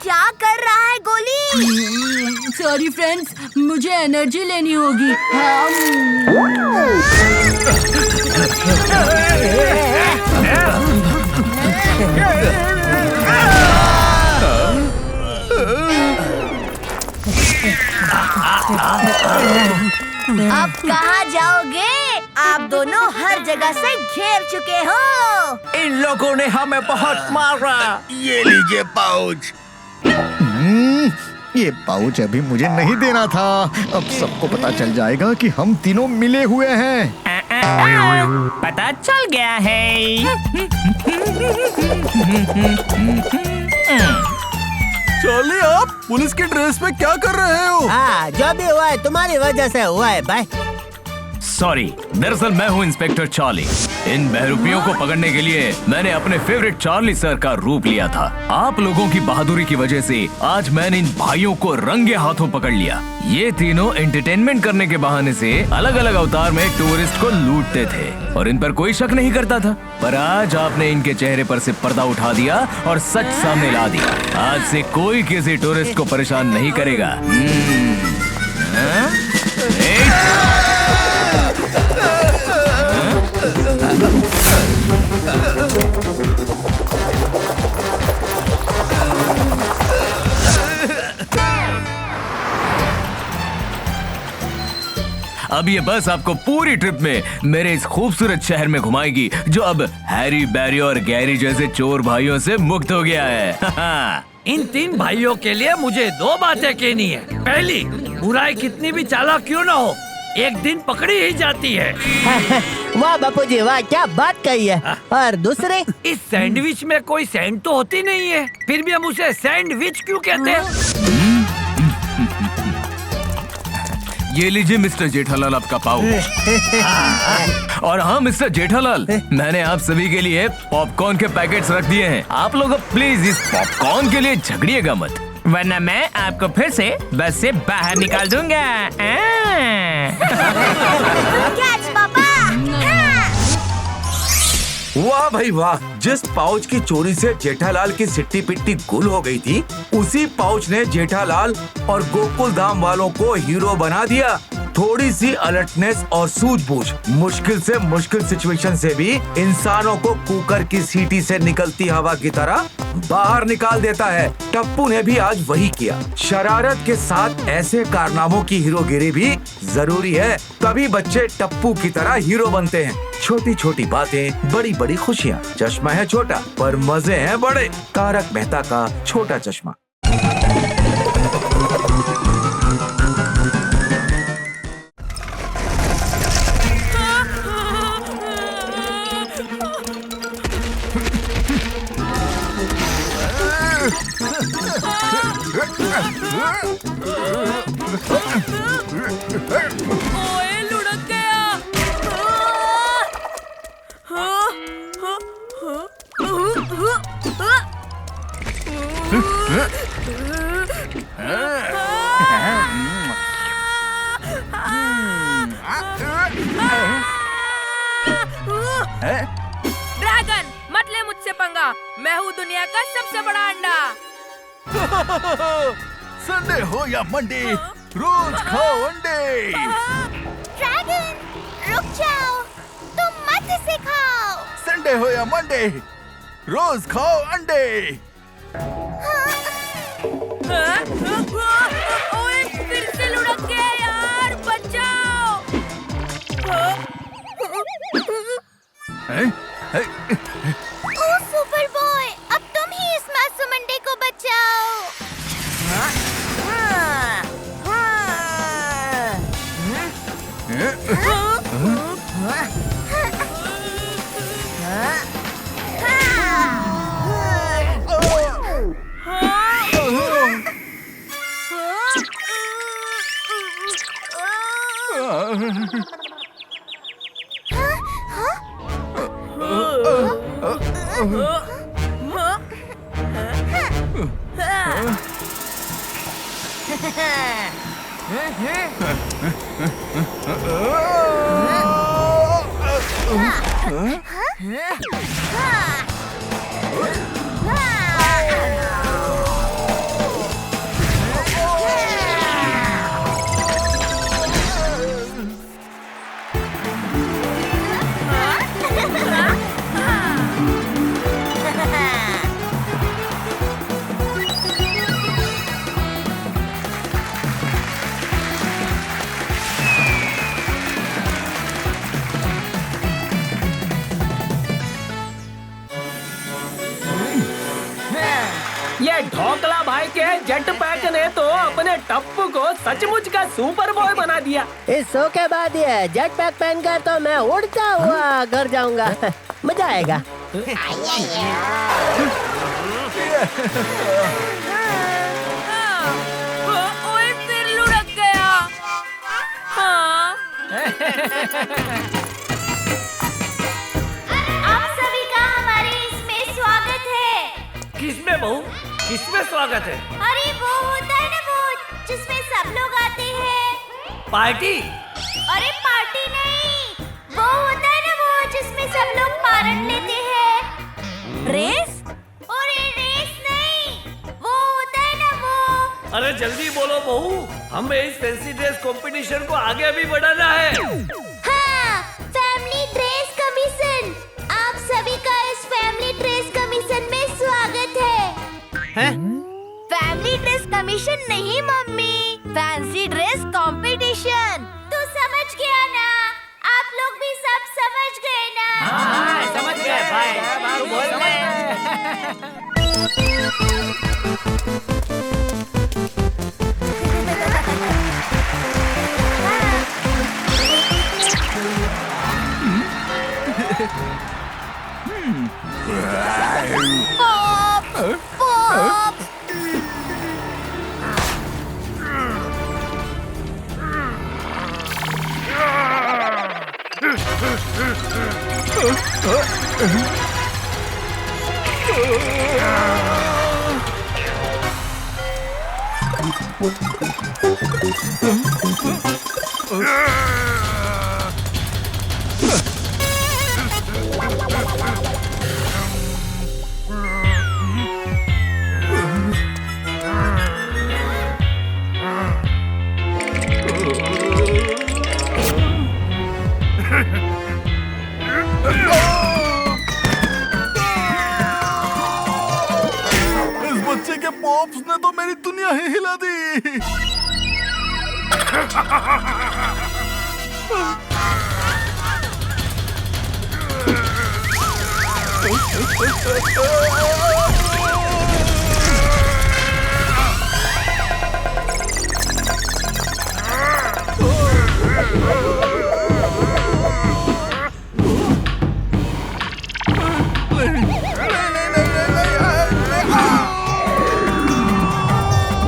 क्या कर रहा है गोली? सॉरी फ्रेंड्स, मुझे एनर्जी लेनी होगी। अब कहाँ जाओगे? आप दोनों हर जगह से घेर चुके हो। इन लोगों ने हमें बहुत मारा। ये लीजिए पाउच। ये पाउच अभी मुझे नहीं देना था। अब सबको पता चल जाएगा कि हम तीनों मिले हुए हैं। पता चल गया है। चलिए, आप पुलिस की ड्रेस में क्या कर रहे हो? हाँ, जो भी हुआ है तुम्हारी वजह से हुआ है भाई। सॉरी, दरअसल मैं हूँ इंस्पेक्टर चार्ली। इन बहरूपियों को पकड़ने के लिए मैंने अपने फेवरेट चार्ली सर का रूप लिया था। आप लोगों की बहादुरी की वजह से आज मैंने इन भाइयों को रंगे हाथों पकड़ लिया। ये तीनों एंटरटेनमेंट करने के बहाने से अलग अलग अवतार में टूरिस्ट को लूटते थे और इन पर कोई शक नहीं करता था। पर आज आपने इनके चेहरे पर से पर्दा उठा दिया और सच सामने ला दिया। आज से कोई किसी टूरिस्ट को परेशान नहीं करेगा। अब ये बस आपको पूरी ट्रिप में मेरे इस खूबसूरत शहर में घुमाएगी, जो अब हैरी, बैरी और गैरी जैसे चोर भाइयों से मुक्त हो गया है। इन तीन भाइयों के लिए मुझे दो बातें कहनी है। पहली, बुराई कितनी भी चालाक क्यों ना हो, एक दिन पकड़ी ही जाती है। वाह बापूजी वाह, क्या बात कही है। और दूसरे, इस सैंडविच में कोई सैंड तो होती नहीं है, फिर भी हम उसे सैंडविच क्यों कहते हैं? ये लीजिए मिस्टर जेठालाल आपका पाउच। और हाँ मिस्टर जेठालाल, मैंने आप सभी के लिए पॉपकॉर्न के पैकेट्स रख दिए हैं। आप लोग अब प्लीज इस पॉपकॉर्न के लिए झगड़िएगा मत, वरना मैं आपको फिर से बस से बाहर निकाल दूंगा। कैच पापा। वाह भाई वाह, जिस पाउच की चोरी से जेठालाल की सिट्टी पिट्टी गुल हो गई थी, उसी पाउच ने जेठालाल और गोकुल धाम वालों को हीरो बना दिया। थोड़ी सी अलर्टनेस और सूझबूझ मुश्किल से मुश्किल सिचुएशन से भी इंसानों को कुकर की सीटी से निकलती हवा की तरह बाहर निकाल देता है। टप्पू ने भी आज वही किया। शरारत के साथ ऐसे कारनामों की हीरोगिरी भी जरूरी है, तभी बच्चे टप्पू की तरह हीरो बनते हैं। छोटी छोटी बातें, बड़ी बड़ी खुशियाँ। चश्मा है छोटा पर मजे हैं बड़े। तारक मेहता का छोटा चश्मा। ओए लुढ़क गया। ड्रैगन मत ले मुझसे पंगा, मैं हूँ दुनिया का सबसे बड़ा अंडा। संडे हो या मंडे, रोज खाओ अंडे। ड्रैगन रुक जाओ, तुम मत इसे खाओ। संडे हो या मंडे, रोज खाओ अंडे। ओए फिर से लुढ़क गया यार, बचाओ। ओ सुपर बॉय, अब तुम ही इस मासूम अंडे को बचाओ। ये ढोकला भाई के जेट पैक ने तो अपने टप्पू को सचमुच का सुपर बॉय बना दिया। इस शो के बाद ये जेट पैक पहनकर तो मैं उड़ता हुआ घर जाऊंगा। मजा आएगा। ओए फिर लुढ़क गया। हाँ। आप सभी का हमारे इसमें स्वागत है। किसमें बहू, किसमें स्वागत है? अरे वो होता है ना वो जिसमें सब लोग आते हैं। पार्टी? अरे पार्टी नहीं, वो होता है ना वो जिसमें सब लोग पार्ट लेते हैं। रेस? अरे रेस नहीं, वो होता है ना वो। अरे जल्दी बोलो बहू, हमें इस फैंसी ड्रेस कंपटीशन को आगे भी बढ़ाना है। हाँ, फैमिली ड्रेस कमीशन। आप सभी का इस फैमिली ड्रेस कमीशन में स्वागत है। फैमिली ड्रेस कमीशन नहीं मम्मी, फैंसी ड्रेस कंपटीशन। तू समझ गया ना? आप लोग भी सब समझ गए ना? हाँ, समझ गए भाई। तू बोल रहे हैं। Pop, pop. इस बच्चे के पॉप्स ने तो मेरी दुनिया ही हिला दी।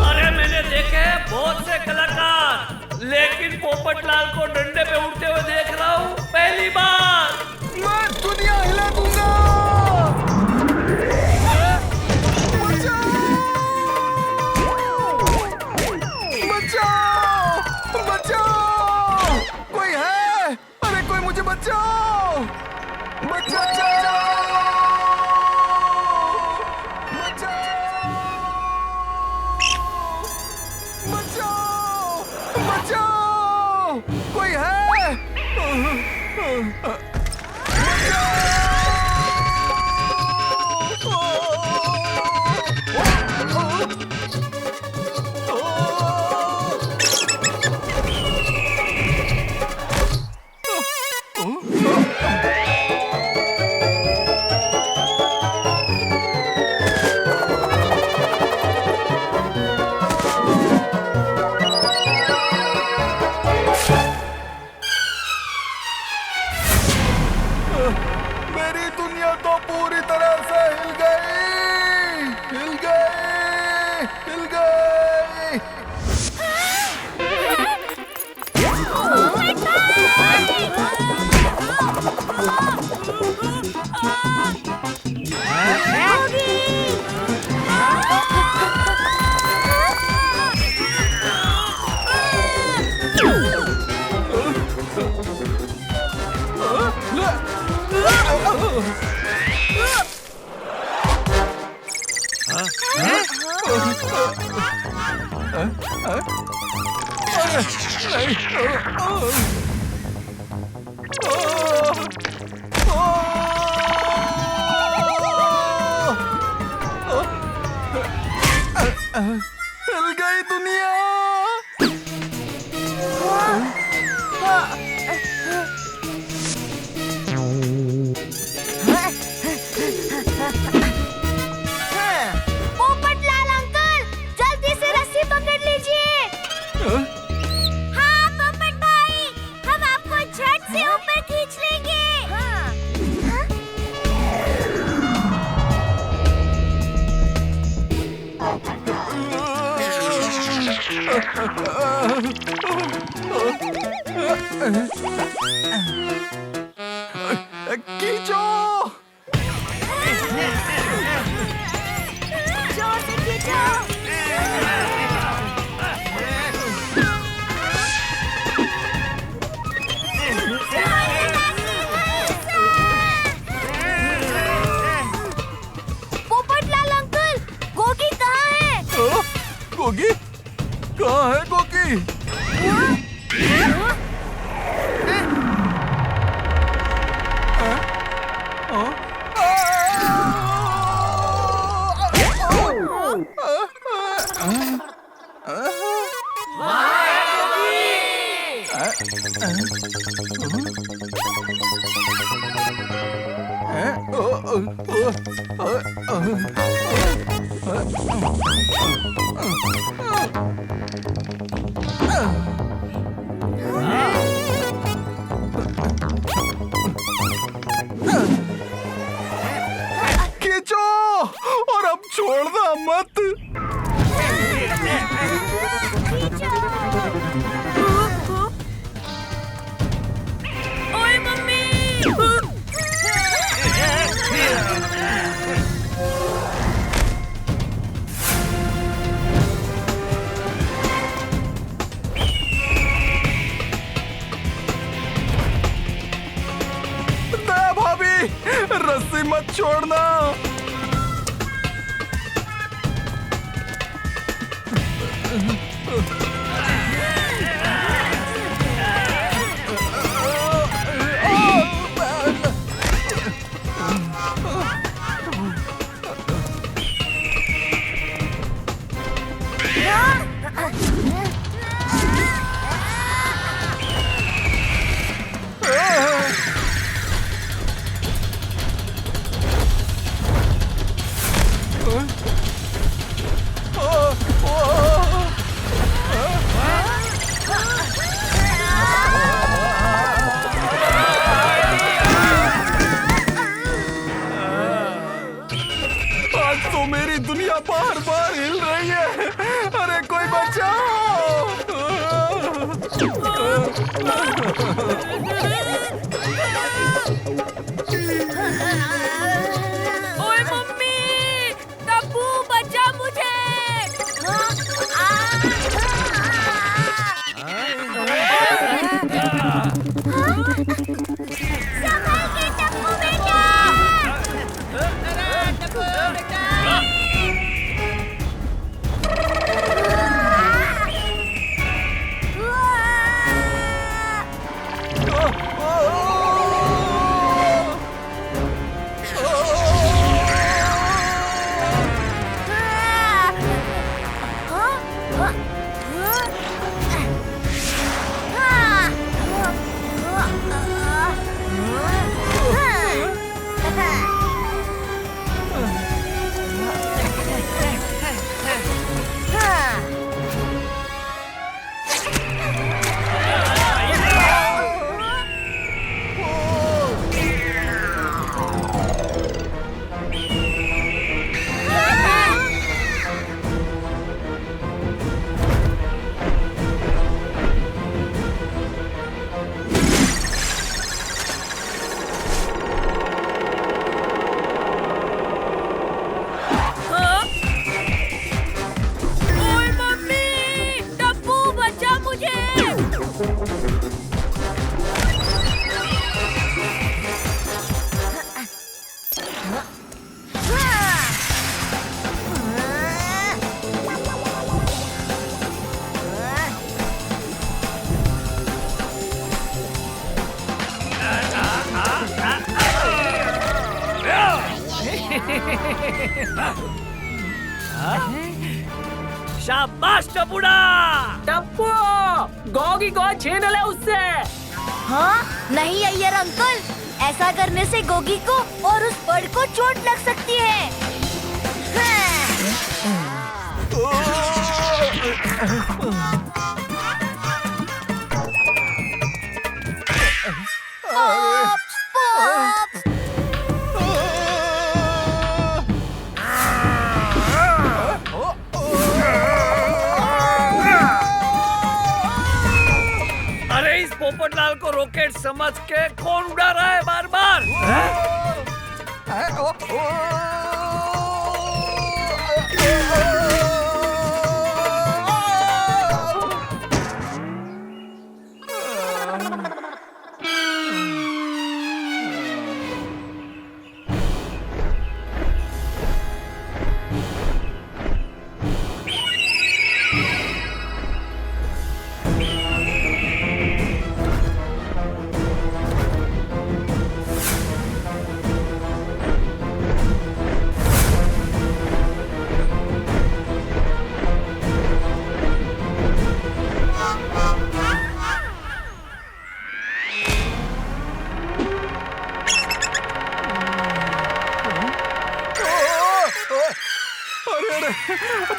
अरे मैंने देखे हैं बहुत से कलाकार, लेकिन पोपटलाल को डंडे पे उड़ते हुए देख रहा हूँ पहली बार। मैं दुनिया हिला दूंगा। कोई है? मेरी दुनिया तो पूरी तरह से हिल गई, हिल गई, हिल गई। हिल गई दुनिया। पोपटलाल अंकल, जल्दी से रस्सी पकड़ लीजिए। हाँ पोपट भाई, हम आपको झट से ऊपर खींच लेंगे। खींचो। जोर से खींचो। पोपटलाल अंकल, गोगी कहाँ है? गोगी? कहाँ है गोगी? खींचो और अब छोड़ना मत। ओए मम्मी। दया भाभी, रस्सी मत छोड़ना। आज तो मेरी दुनिया बार बार हिल रही है। अरे कोई ओए मम्मी, टप्पू बचा मुझे। संभल के टप्पू बेटा। शाबाश टपुड़ा। टप्पू गोगी को छीन ले उससे। हाँ नहीं अय्यर अंकल, ऐसा करने से गोगी को और उस बर्ड को चोट लग सकती है। अरे इस पोपटलाल को रॉकेट समझ के कौन उड़ा रहा है बार बार?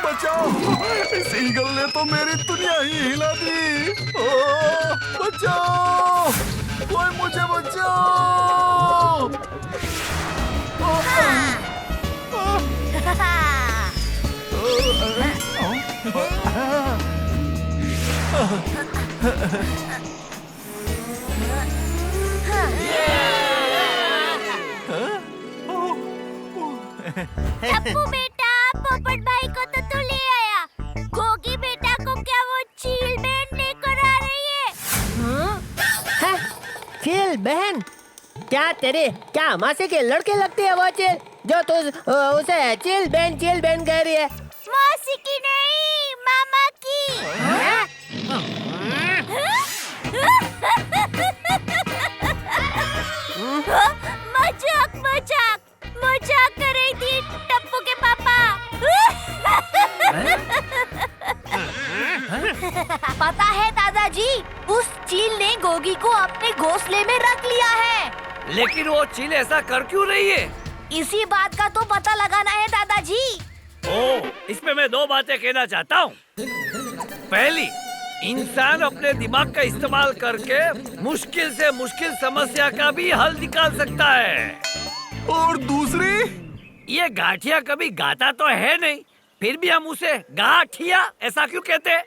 बचाओ, इस ईगल ने तो मेरी दुनिया ही हिला दी। बचाओ, कोई मुझे बचाओ। टप्पू बेटा, पोपट भाई को तो तू ले आया, गोगी बेटा को क्या वो चील बहन लेकर आ रही है? चील बहन? क्या तेरे क्या मासी के लड़के लगते हैं वो चील, जो तू उसे चील बहन कह रही है? मौसी की नहीं, मामा की। मजाक मजाक मजाक कर रही थी टप्पू के पापा। पता है दादाजी, उस चील ने गोगी को अपने घोंसले में रख लिया है। लेकिन वो चील ऐसा कर क्यों रही है? इसी बात का तो पता लगाना है दादाजी। ओह, इसमें मैं दो बातें कहना चाहता हूँ। पहली, इंसान अपने दिमाग का इस्तेमाल करके मुश्किल से मुश्किल समस्या का भी हल निकाल सकता है। और दूसरी, ये गाठिया कभी गाता तो है नहीं, फिर भी हम उसे गाठिया ऐसा क्यों कहते हैं?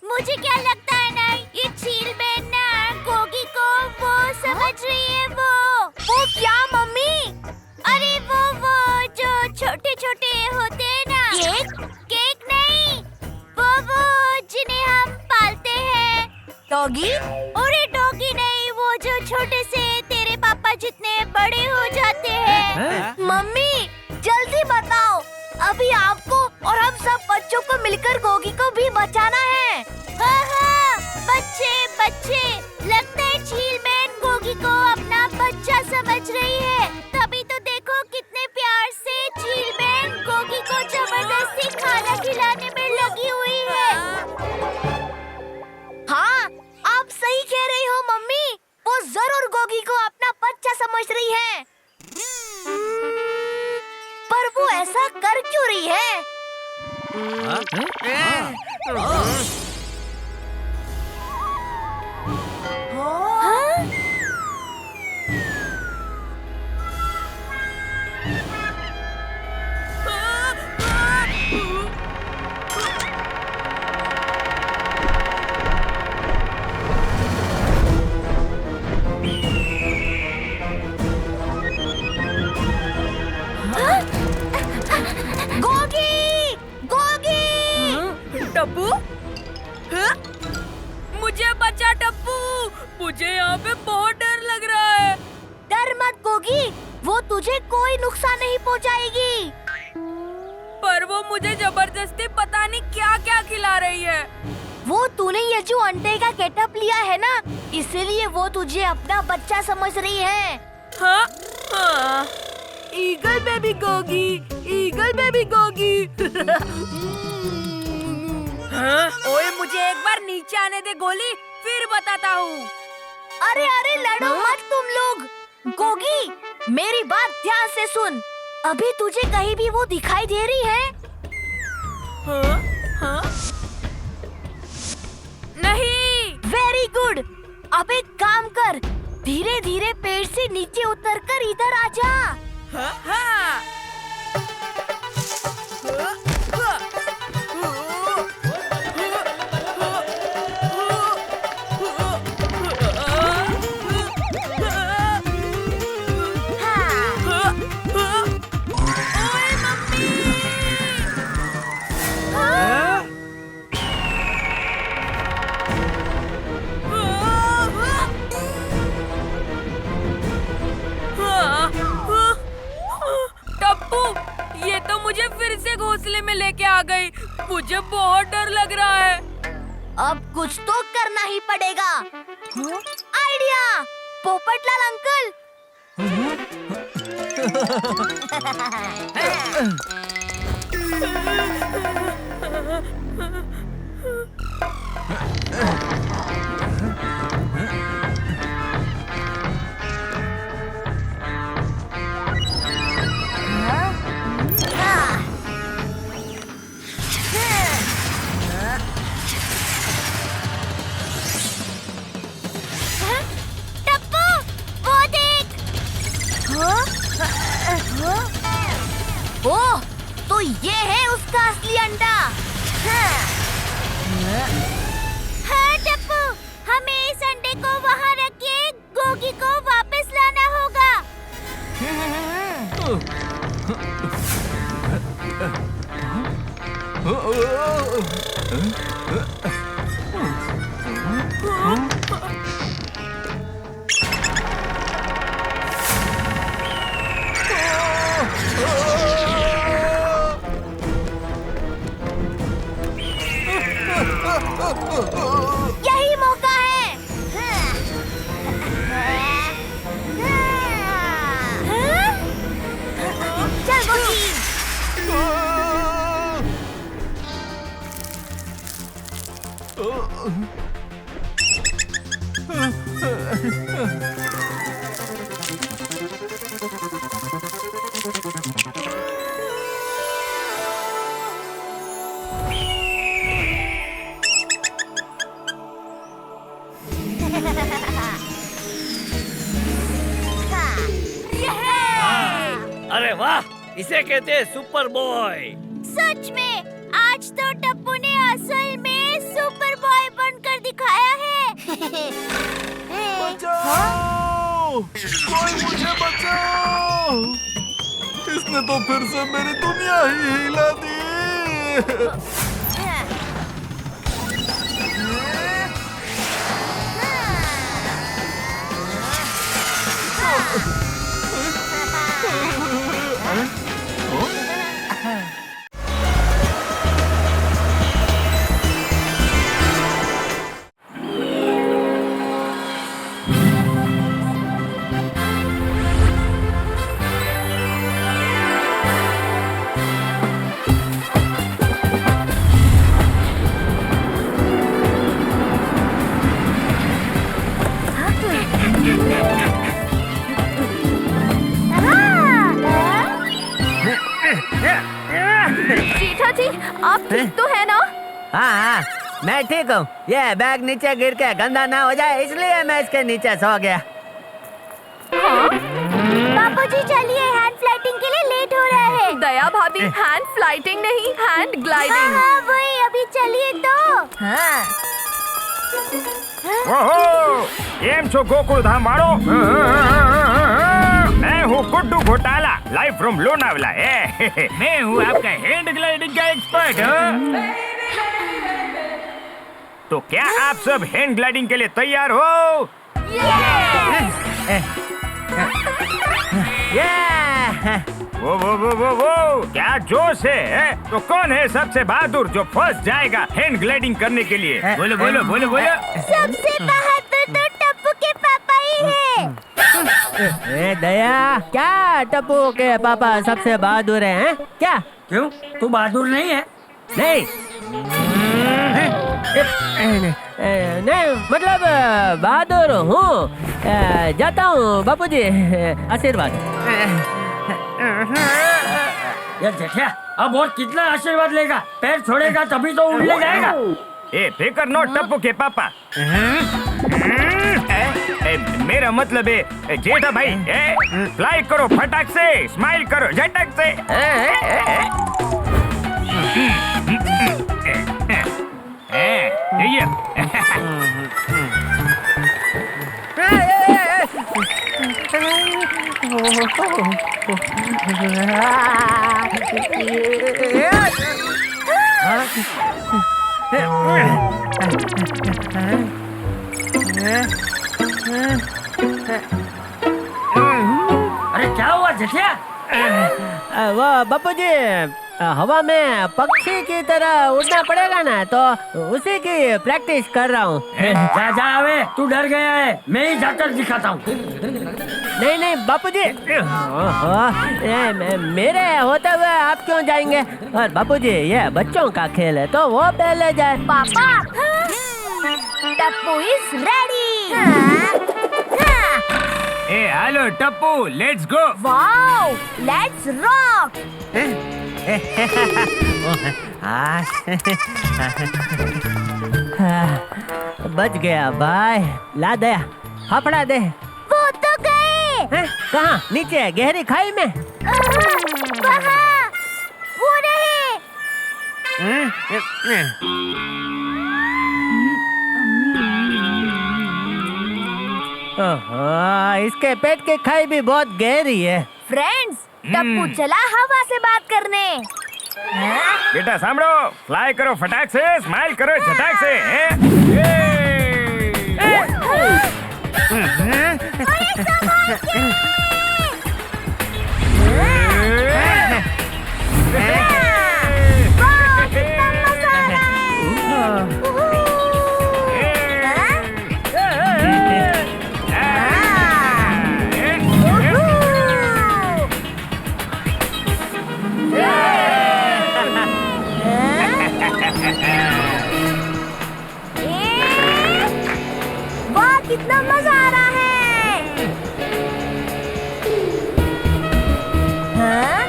मुझे क्या लगता है ना, ये चील बहन ना गोगी को वो समझ रही है। वो क्या मम्मी? अरे वो जो छोटे छोटे होते हैं ना। केक नहीं, वो जिन्हें हम पालते हैं। डॉगी? अरे डॉगी नहीं, वो जो छोटे से तेरे पापा जितने बड़े हो जाते हैं। मम्मी जल्दी बताओ, अभी आपको और हम सब बच्चों को मिलकर गोगी को भी बचाना है। हाँ, बच्चे, लगता है चील बहन गोगी को अपना बच्चा समझ रही है। तभी तो देखो कितने प्यार से चील बहन गोगी को जबरदस्ती खाना खिलाने में लगी हुई है। हाँ, आप सही कह रही हो मम्मी, वो जरूर गोगी को अपना बच्चा समझ रही है। पर वो ऐसा कर क्यों रही है? टप्पू हाँ? मुझे बचा टप्पू, मुझे यहाँ पे बहुत डर लग रहा है। डर मत गोगी, वो तुझे कोई नुकसान नहीं पहुँचाएगी। पर वो मुझे जबरदस्ती पता नहीं क्या क्या खिला रही है। वो तूने ये जो अंडे का गेटअप लिया है ना, इसीलिए वो तुझे अपना बच्चा समझ रही है। हाँ? हाँ। Eagle baby Gogi, eagle baby Gogi. हाँ? ओए मुझे एक बार नीचे आने दे गोली, फिर बताता हूँ। अरे अरे लड़ो मत तुम लोग। गोगी मेरी बात ध्यान से सुन, अभी तुझे कहीं भी वो दिखाई दे रही है? हाँ? हाँ? नहीं। Very good. अब एक काम कर, धीरे धीरे पेड़ से नीचे उतरकर इधर आ जा। हाँ? हाँ? मुझे फिर से घोंसले में लेके आ गई। मुझे बहुत डर लग रहा है। अब कुछ तो करना ही पड़ेगा। Idea, Popatlal uncle. ओह, तो ये है उसका असली अंडा। हाँ टप्पू, हमें इस अंडे को वहाँ रख के गोगी को वापस लाना होगा। यही मौका है। चल गोगी। अरे वाह, इसे कहते हैं सुपर बॉय। सच में आज तो टप्पू ने असल में सुपर बॉय बनकर दिखाया है। बचाओ! कोई मुझे बचाओ! इसने तो फिर से मेरी दुनिया ही हिला दी। जेठा जी, आप ठीक तो है ना? हाँ, मैं ठीक हूँ। ये बैग नीचे गिर के गंदा ना हो जाए, इसलिए मैं इसके नीचे सो गया। हाँ? बाबूजी चलिए, हैंड फ्लाइटिंग के लिए लेट हो रहा है। दया भाभी, हैंड फ्लाइटिंग नहीं, हैंड ग्लाइडिंग। हाँ, वही, अभी चलिए तो। हाँ। ओहो, केम छो गोकुल धाम वालों? मैं हूँ गुड्डू घोटाला, लाइव फ्रॉम लोनावला। मैं हूँ आपका हैंड ग्लाइडिंग का एक्सपर्ट। तो क्या आप सब हैंड ग्लाइडिंग के लिए तैयार हो? वो क्या जोश है? तो कौन है सबसे बहादुर जो फर्स्ट जाएगा हैंड ग्लाइडिंग करने के लिए? बोलो बोलो बोलो बोलो। सबसे बहादुर तो टप्पू के पापा ही है। दया, क्या टप्पू के पापा सबसे बहादुर हैं? क्या? क्यों? तू बहादुर नहीं है? नहीं नहीं, मतलब बहादुर हूँ। जाता हूँ बापूजी, आशीर्वाद। यार जेठिया, अब और कितना आशीर्वाद लेगा? पैर छोड़ेगा तभी तो उड़ने जाएगा। ए फिकर नो टप्पू के पापा। मेरा मतलब है जेठा भाई, फ्लाई करो फटाक से, स्माइल करो झटक से। अरे क्या हुआ जेठिया? वो बापूजी, हवा में पक्षी की तरह उड़ना पड़ेगा ना, तो उसी की प्रैक्टिस कर रहा हूँ। जा जा आवे, तू डर गया है, मैं ही जाकर दिखाता हूँ। नहीं नहीं बापूजी, मेरे होते हुए आप क्यों जाएंगे? और बापूजी, ये बच्चों का खेल है, तो वो पहले जाए। पापा, Tappu is ready. Hello Tappu, let's go. Wow, let's rock. बच गया भाई। ला दे, फाफड़ा दे। वो तो गए। कहाँ? नीचे गहरी खाई में। वहाँ, वो रहे। इसके पेट की खाई भी बहुत गहरी है। फ्रेंड्स, टप्पू चला हवा से बात करने। बेटा सांभळो, फ्लाई करो फटाक से, स्माइल करो झटाक से। वाह, कितना मजा आ रहा है। हाँ?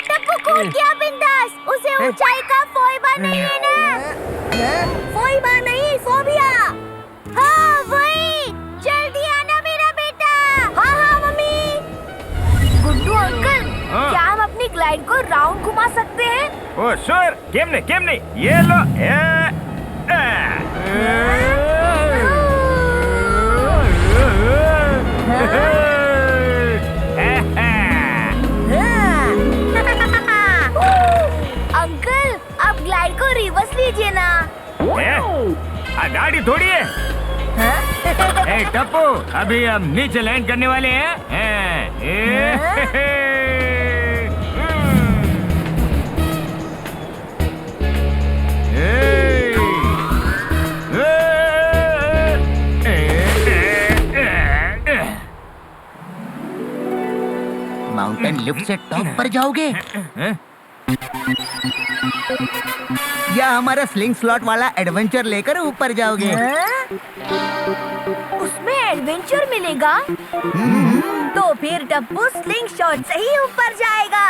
टप्पू कूद गया बिंदास। उसे ऊंचाई का फोबिया नहीं है ना? फोबिया नहीं, फोबिया। हाँ वही, जल्दी आना मेरा बेटा। हाँ हाँ मम्मी। गुड्डू अंकल, क्या हम अपनी ग्लाइड को राउंड घुमा सकते हैं? ओ श्योर, केम नहीं, ये लो। अंकल, अब ग्लाइड को रिवर्स लीजिए ना। गाड़ी थोड़ी है। ए टप्पू, अभी हम नीचे लैंड करने वाले हैं। माउंटेन लिफ्ट से टॉप पर जाओगे या हमारा स्लिंग स्लॉट वाला एडवेंचर लेकर ऊपर जाओगे? उसमें एडवेंचर मिलेगा? तो फिर टप्पू स्लिंग शॉट से ही ऊपर जाएगा।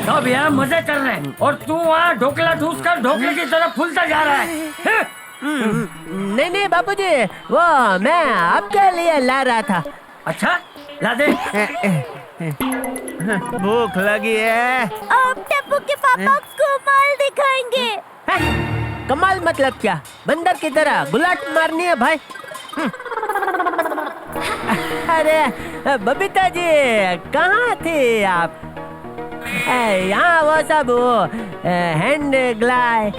सब यहाँ मजे कर रहे हैं और तू वहाँ ढोकला ठूस कर ढोकले की तरफ फूलता जा रहा है। नहीं नहीं बापूजी, वो मैं आपके लिए ला रहा था। अच्छा ला दे। भूख लगी है। अब टप्पू के पापा कमाल दिखाएंगे। कमाल मतलब क्या? बंदर की तरह गुलाट मारनी है भाई। अरे बबीता जी कहाँ थे आप? यहाँ वो सब हैंड ग्लाय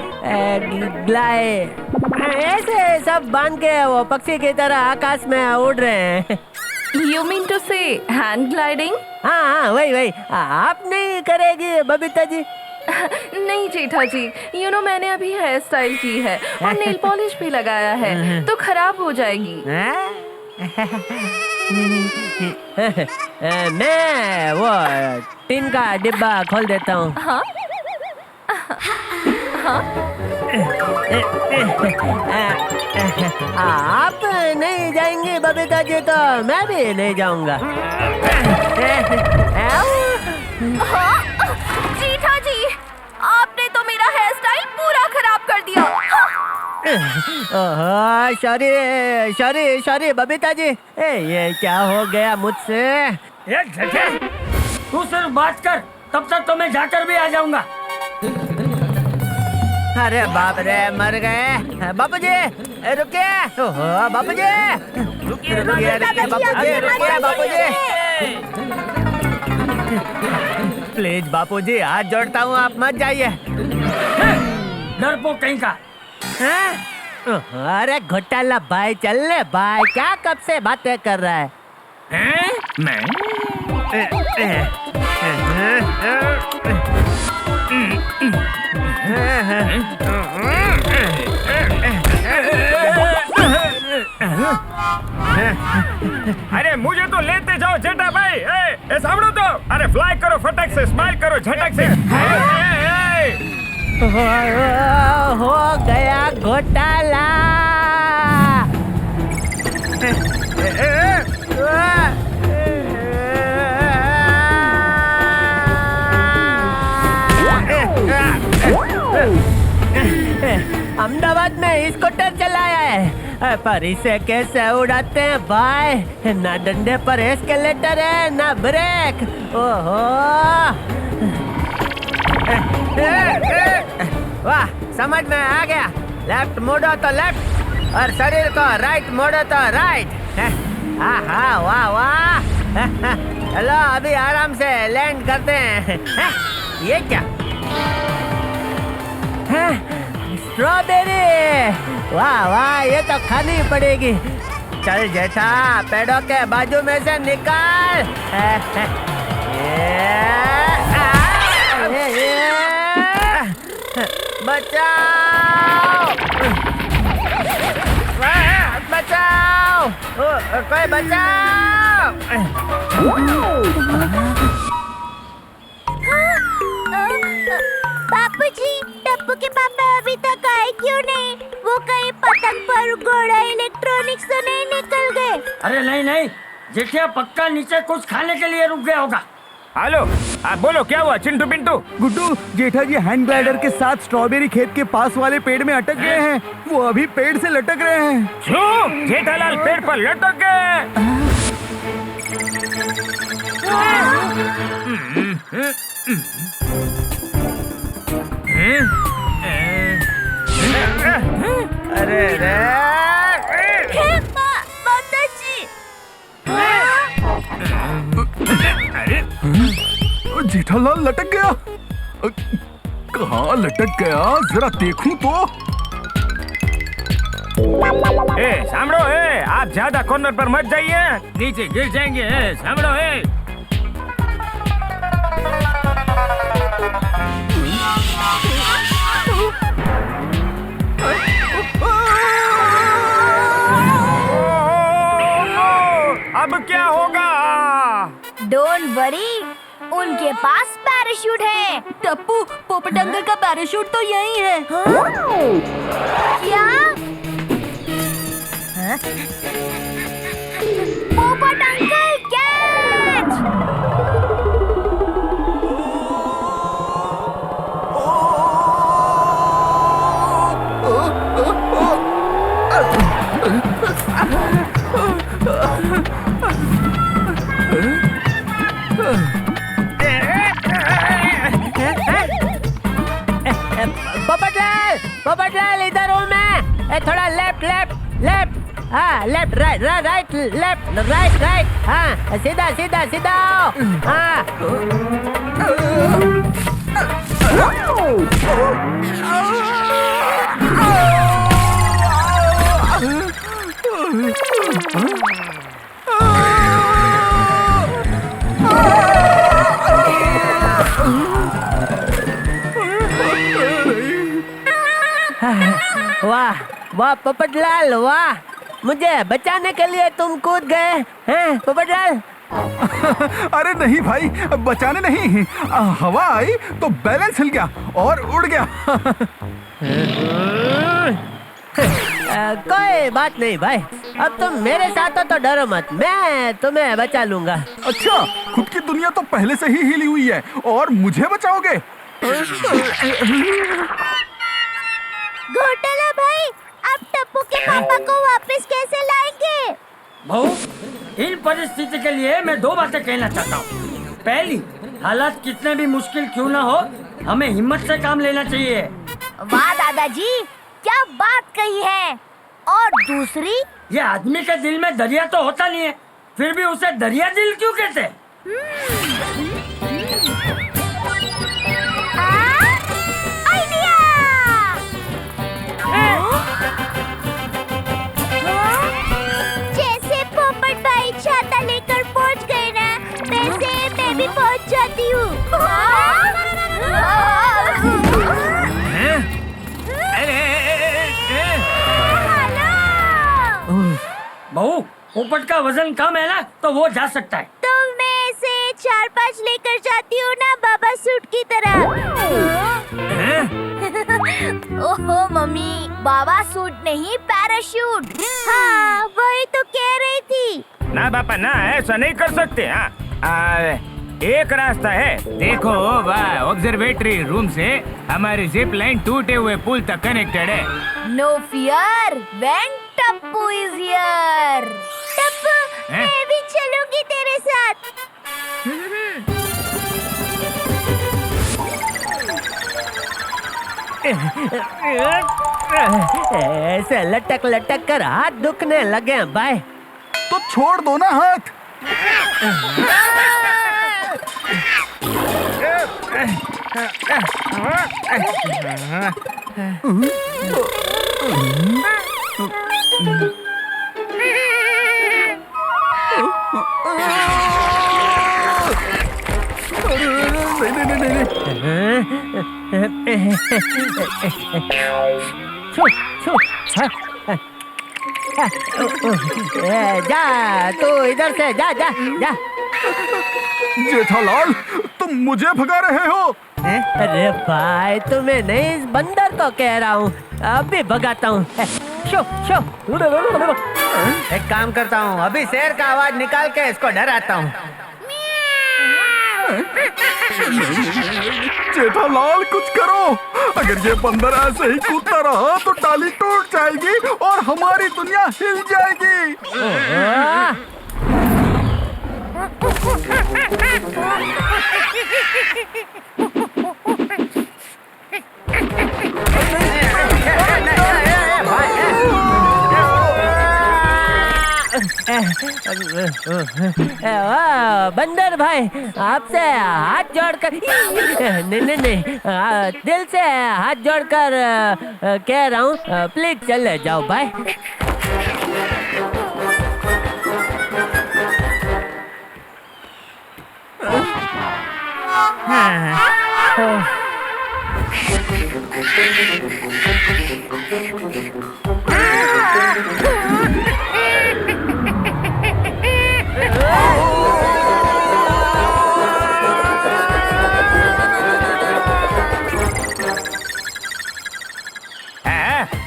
ऐसे सब बांध के वो पक्षी की तरह आकाश में उड़ रहे हैं। You mean to say hand gliding? हाँ वही आप नहीं करेगी बबीता जी? नहीं जेठा जी, मैंने अभी हेयर स्टाइल की है और नेल पॉलिश भी लगाया है तो खराब हो जाएगी। मैं वो टिन का डिब्बा खोल देता हूँ। हाँ? आप नहीं जाएंगी बबीता जी तो मैं भी नहीं जाऊंगा। हाँ? जेठा जी, आपने तो मेरा हेयर स्टाइल पूरा खराब कर दिया। सॉरी बबीता जी, ये क्या हो गया मुझसे? तू सिर्फ बात कर, तब तक तो मैं जाकर भी आ जाऊंगा। अरे बाप रे, मर गए। बापूजी रुकिए। बापूजी प्लीज बापूजी, हाथ जोड़ता हूँ, आप मत जाइए। डरपोक कहीं का। अरे घोटाला भाई, चल ले भाई, क्या कब से बातें कर रहा है? अरे मुझे तो लेते जाओ जेठा भाई। सामने तो, अरे फ्लाई करो फटक से, स्माइल करो झटक से। हो गया घोटाला। अहमदाबाद में स्कूटर चलाया है, पर इसे कैसे उड़ाते हैं भाई? ना डंडे पर एस्केलेटर है ना ब्रेक। ओहो, वाह समझ में आ गया। लेफ्ट मोड़ो तो लेफ्ट और शरीर को राइट मोड़ो तो राइट। हाँ वाह वाह। चलो अभी आराम से लैंड करते हैं। ये क्या? स्ट्रॉबेरी, वाह वाह, ये तो खानी पड़ेगी। चल जेठा, पेड़ों के बाजू में से निकाल। बचाओ, बचाओ, कोई बचाओ। बापूजी, टप्पू के पापा अभी तक आए क्यों नहीं? वो कहीं पतंग पर घोड़ा इलेक्ट्रॉनिक्स तो नहीं निकल गए? अरे नहीं, जेठिया पक्का नीचे कुछ खाने के लिए रुक गया होगा। हेलो, आप बोलो क्या हुआ चिंटू पिंटू? गुड्डू, जेठा जी हैंड ग्लाइडर के साथ स्ट्रॉबेरी खेत के पास वाले पेड़ में अटक गए हैं। वो अभी पेड़ से लटक रहे हैं। क्यों? जेठालाल पेड़ पर लटक गए। अरे रे, माताजी। जेठालाल लटक गया। कहाँ लटक गया, जरा देखूं तो। सामड़ो आप ज्यादा कॉर्नर पर मत जाइए, नीचे गिर जाएंगे। सामड़ो अब क्या होगा? डोंट वरी, उनके पास पैराशूट है। टप्पू, पोपट अंकल का पैराशूट तो यही है। क्या? पोपट अंकल कैच! पोपटलाल इधर हूँ मैं। थोड़ा लेफ्ट लेफ्ट लेफ्ट, हाँ left right right left right right, हाँ सीधा सीधा सीधा हाँ। वाह वाह पोपटलाल वाह, मुझे बचाने के लिए तुम कूद गए हैं पोपटलाल। अरे नहीं भाई, बचाने नहीं, हवा आई तो बैलेंस हिल गया और उड़ गया। कोई बात नहीं भाई, अब तुम मेरे साथ हो तो डरो मत, मैं तुम्हें बचा लूंगा। अच्छा, खुद की दुनिया तो पहले से ही हिली हुई है और मुझे बचाओगे? घोटाला भाई, अब टप्पू के पापा को वापस कैसे लाएंगे? बहू, इन परिस्थिति के लिए मैं दो बातें कहना चाहता हूँ। पहली, हालात कितने भी मुश्किल क्यों ना हो, हमें हिम्मत से काम लेना चाहिए। वाह दादाजी, क्या बात कही है। और दूसरी, ये आदमी के दिल में दरिया तो होता नहीं है, फिर भी उसे दरिया दिल क्यों कहते? जैसे पोपट भाई छाता लेकर पहुंच गए ना, वैसे मैं भी पहुंच जाती हूँ। बहू, पोपट का वजन कम है ना, तो वो जा सकता है। तो मैं इसे 4-5 लेकर जाती हूँ ना बाबा सूट की तरह। ओहो मम्मी, बाबा सूट नहीं पैराशूट। हाँ वही तो कह रही थी। ना पापा ना, ऐसा नहीं कर सकते। हाँ एक रास्ता है, देखो वह ऑब्जर्वेटरी रूम से हमारी जिप लाइन टूटे हुए पुल तक कनेक्टेड है। No fear when Tappu is here. Tappu, मैं भी चलूंगी तेरे साथ। ऐसे लटक लटक कर हाथ दुखने लगे भाई। तो छोड़ दो ना हाथ। जा तू इधर से जा जा जा। जेठालाल, तुम मुझे भगा रहे हो? अरे भाई, तुम्हें नहीं इस बंदर को कह रहा हूँ, अभी भगाता हूँ। Show show. एक काम करता हूँ, अभी शेर का आवाज निकाल के इसको डराता हूँ। जेठालाल कुछ करो, अगर ये बंदर ऐसे ही कूदता रहा तो टाली टूट जाएगी और हमारी दुनिया हिल जाएगी। बंदर भाई, आपसे हाथ जोड़कर नहीं, दिल से हाथ जोड़कर कह रहा हूँ, प्लीज चले जाओ भाई।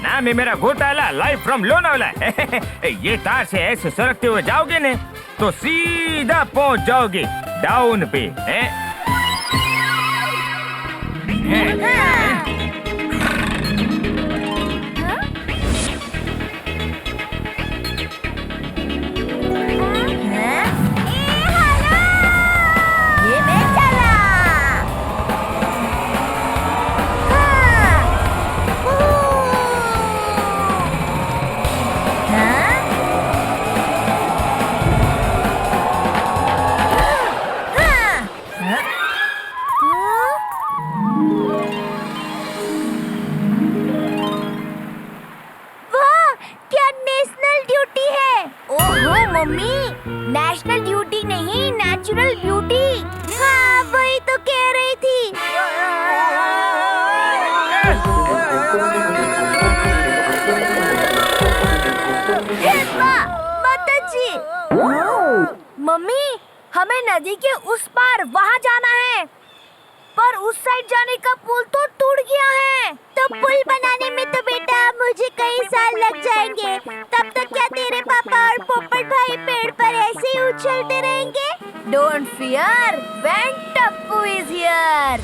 नाम है मेरा घोटाला, लाइव फ्रॉम लोनावला। ये तार से ऐसे सरकते हुए जाओगे ने तो सीधा पहुंच जाओगे डाउन पे। नेशनल ड्यूटी नहीं, नेचुरल ब्यूटी। हाँ, वही तो कह रही थी। माताजी, मम्मी, हमें नदी के उस पार वहाँ जाना है, पर उस साइड जाने का पुल तो टूट गया है। तो पुल बनाने में तो बेटा मुझे कई साल लग जाएंगे। तब तक क्या तेरे पापा और पोपट भाई पेड़ पर ऐसे ही उछलते रहेंगे? Don't fear, when Tappu is here.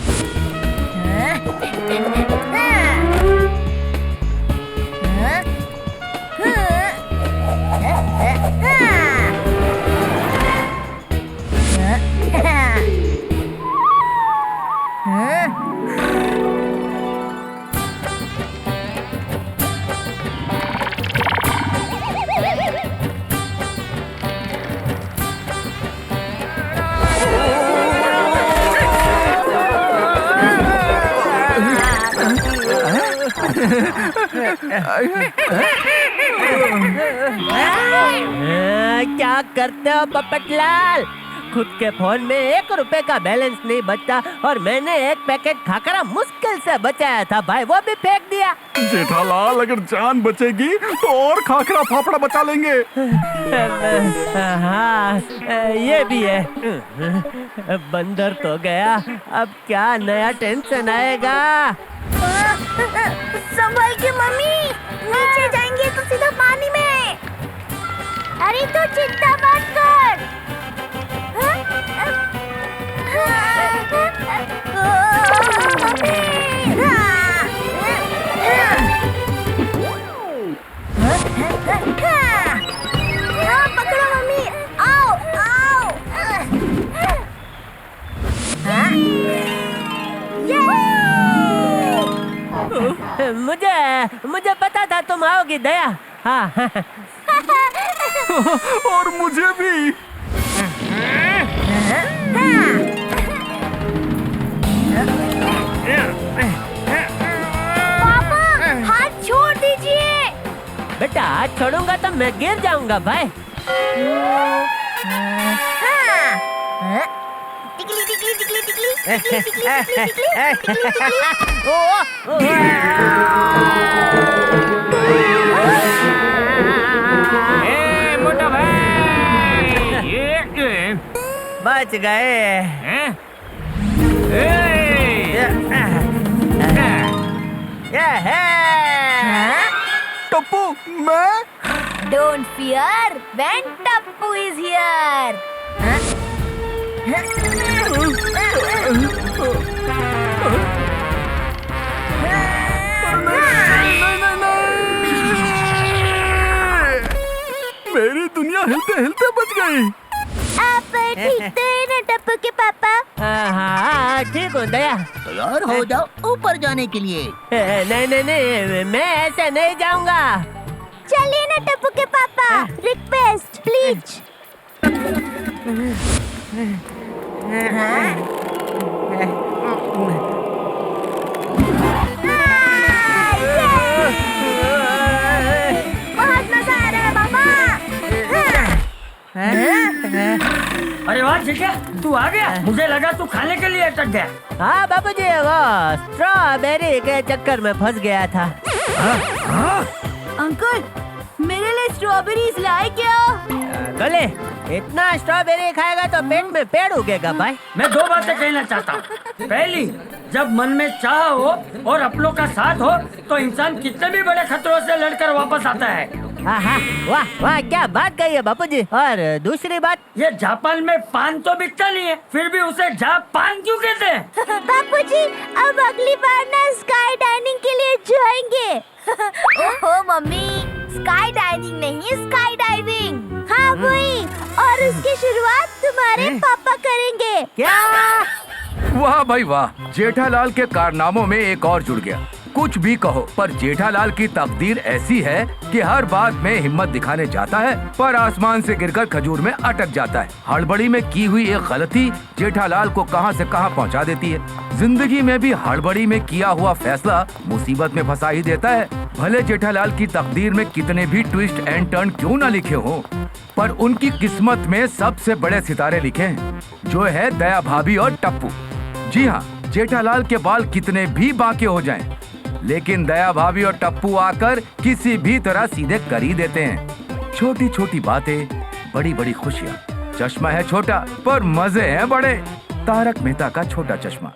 क्या करते हो पोपटलाल? खुद के फोन में 1 रुपए का बैलेंस नहीं बचता और मैंने एक पैकेट खाकरा मुश्किल से बचाया था भाई, वो भी फेंक दिया। जेठालाल, अगर जान बचेगी तो और खाकरा फाफड़ा बचा लेंगे। हाँ, ये भी है। बंदर तो गया, अब क्या नया टेंशन आएगा? संभल के मम्मी, नीचे जाएंगे तो सीधा पानी में। अरे तो चिंता मत कर। पकड़ो मम्मी, आओ आओ। मुझे पता था तुम आओगी दया। हाँ। और मुझे भी। पापा, हाथ छोड़ दीजिए। बेटा, हाथ छोड़ूंगा तो मैं गिर जाऊंगा भाई। टिकली टिकली टिकली टिकली टिकली टिकली टिकली मोटा भाई, बच गए। टप्पू, मैं? Don't fear when Tappu is here. मेरी दुनिया हिलते हिलते बच गई। आप ठीक तो है ना टप्पू के पापा? हाँ, ठीक हूँ दया। तैयार हो जाओ ऊपर जाने के लिए। नहीं, मैं ऐसे नहीं जाऊंगा। चलिए ना टप्पू के पापा, रिक्वेस्ट प्लीज। बहुत मजा आ रहा है पापा। अरे वाह ठीक है, तू आ गया। मुझे लगा तू खाने के लिए अटक गया। हाँ बाबूजी, वो स्ट्रॉबेरी के चक्कर में फंस गया था। अंकल, मेरे लिए स्ट्रॉबेरीज लाए क्या? गले, इतना स्ट्रॉबेरी खाएगा तो पेट में पेड़ उगेगा भाई। मैं दो बातें कहना चाहता हूँ। पहली, जब मन में चाह हो और अपनों का साथ हो तो इंसान कितने भी बड़े खतरों से लड़कर वापस आता है। हाँ, वाह वाह, क्या बात कही है बापूजी। और दूसरी बात, ये जापान में पान तो बिकता नहीं है, फिर भी उसे जापान क्यों कहते हैं? बापूजी, अब अगली बार ना स्काई डाइनिंग के लिए जाएंगे। ओहो मम्मी, स्काई डाइनिंग नहीं, स्काई डाइविंग। हाँ वही, और उसकी शुरुआत तुम्हारे पापा करेंगे। क्या? वाह भाई वाह, जेठालाल के कारनामों में एक और जुड़ गया। कुछ भी कहो, पर जेठालाल की तकदीर ऐसी है कि हर बात में हिम्मत दिखाने जाता है पर आसमान से गिरकर खजूर में अटक जाता है। हड़बड़ी में की हुई एक गलती जेठालाल को कहां से कहां पहुंचा देती है। जिंदगी में भी हड़बड़ी में किया हुआ फैसला मुसीबत में फंसा ही देता है। भले जेठालाल की तकदीर में कितने भी ट्विस्ट एंड टर्न क्यों न लिखे हों, पर उनकी किस्मत में सबसे बड़े सितारे लिखे हैं, जो है दया भाभी और टप्पू। जी हाँ, जेठालाल के बाल कितने भी बांके हो जाएं, लेकिन दया भाभी और टप्पू आकर किसी भी तरह सीधे कर ही देते हैं। छोटी छोटी बातें, बड़ी बड़ी खुशियाँ। चश्मा है छोटा पर मजे हैं बड़े। तारक मेहता का छोटा चश्मा।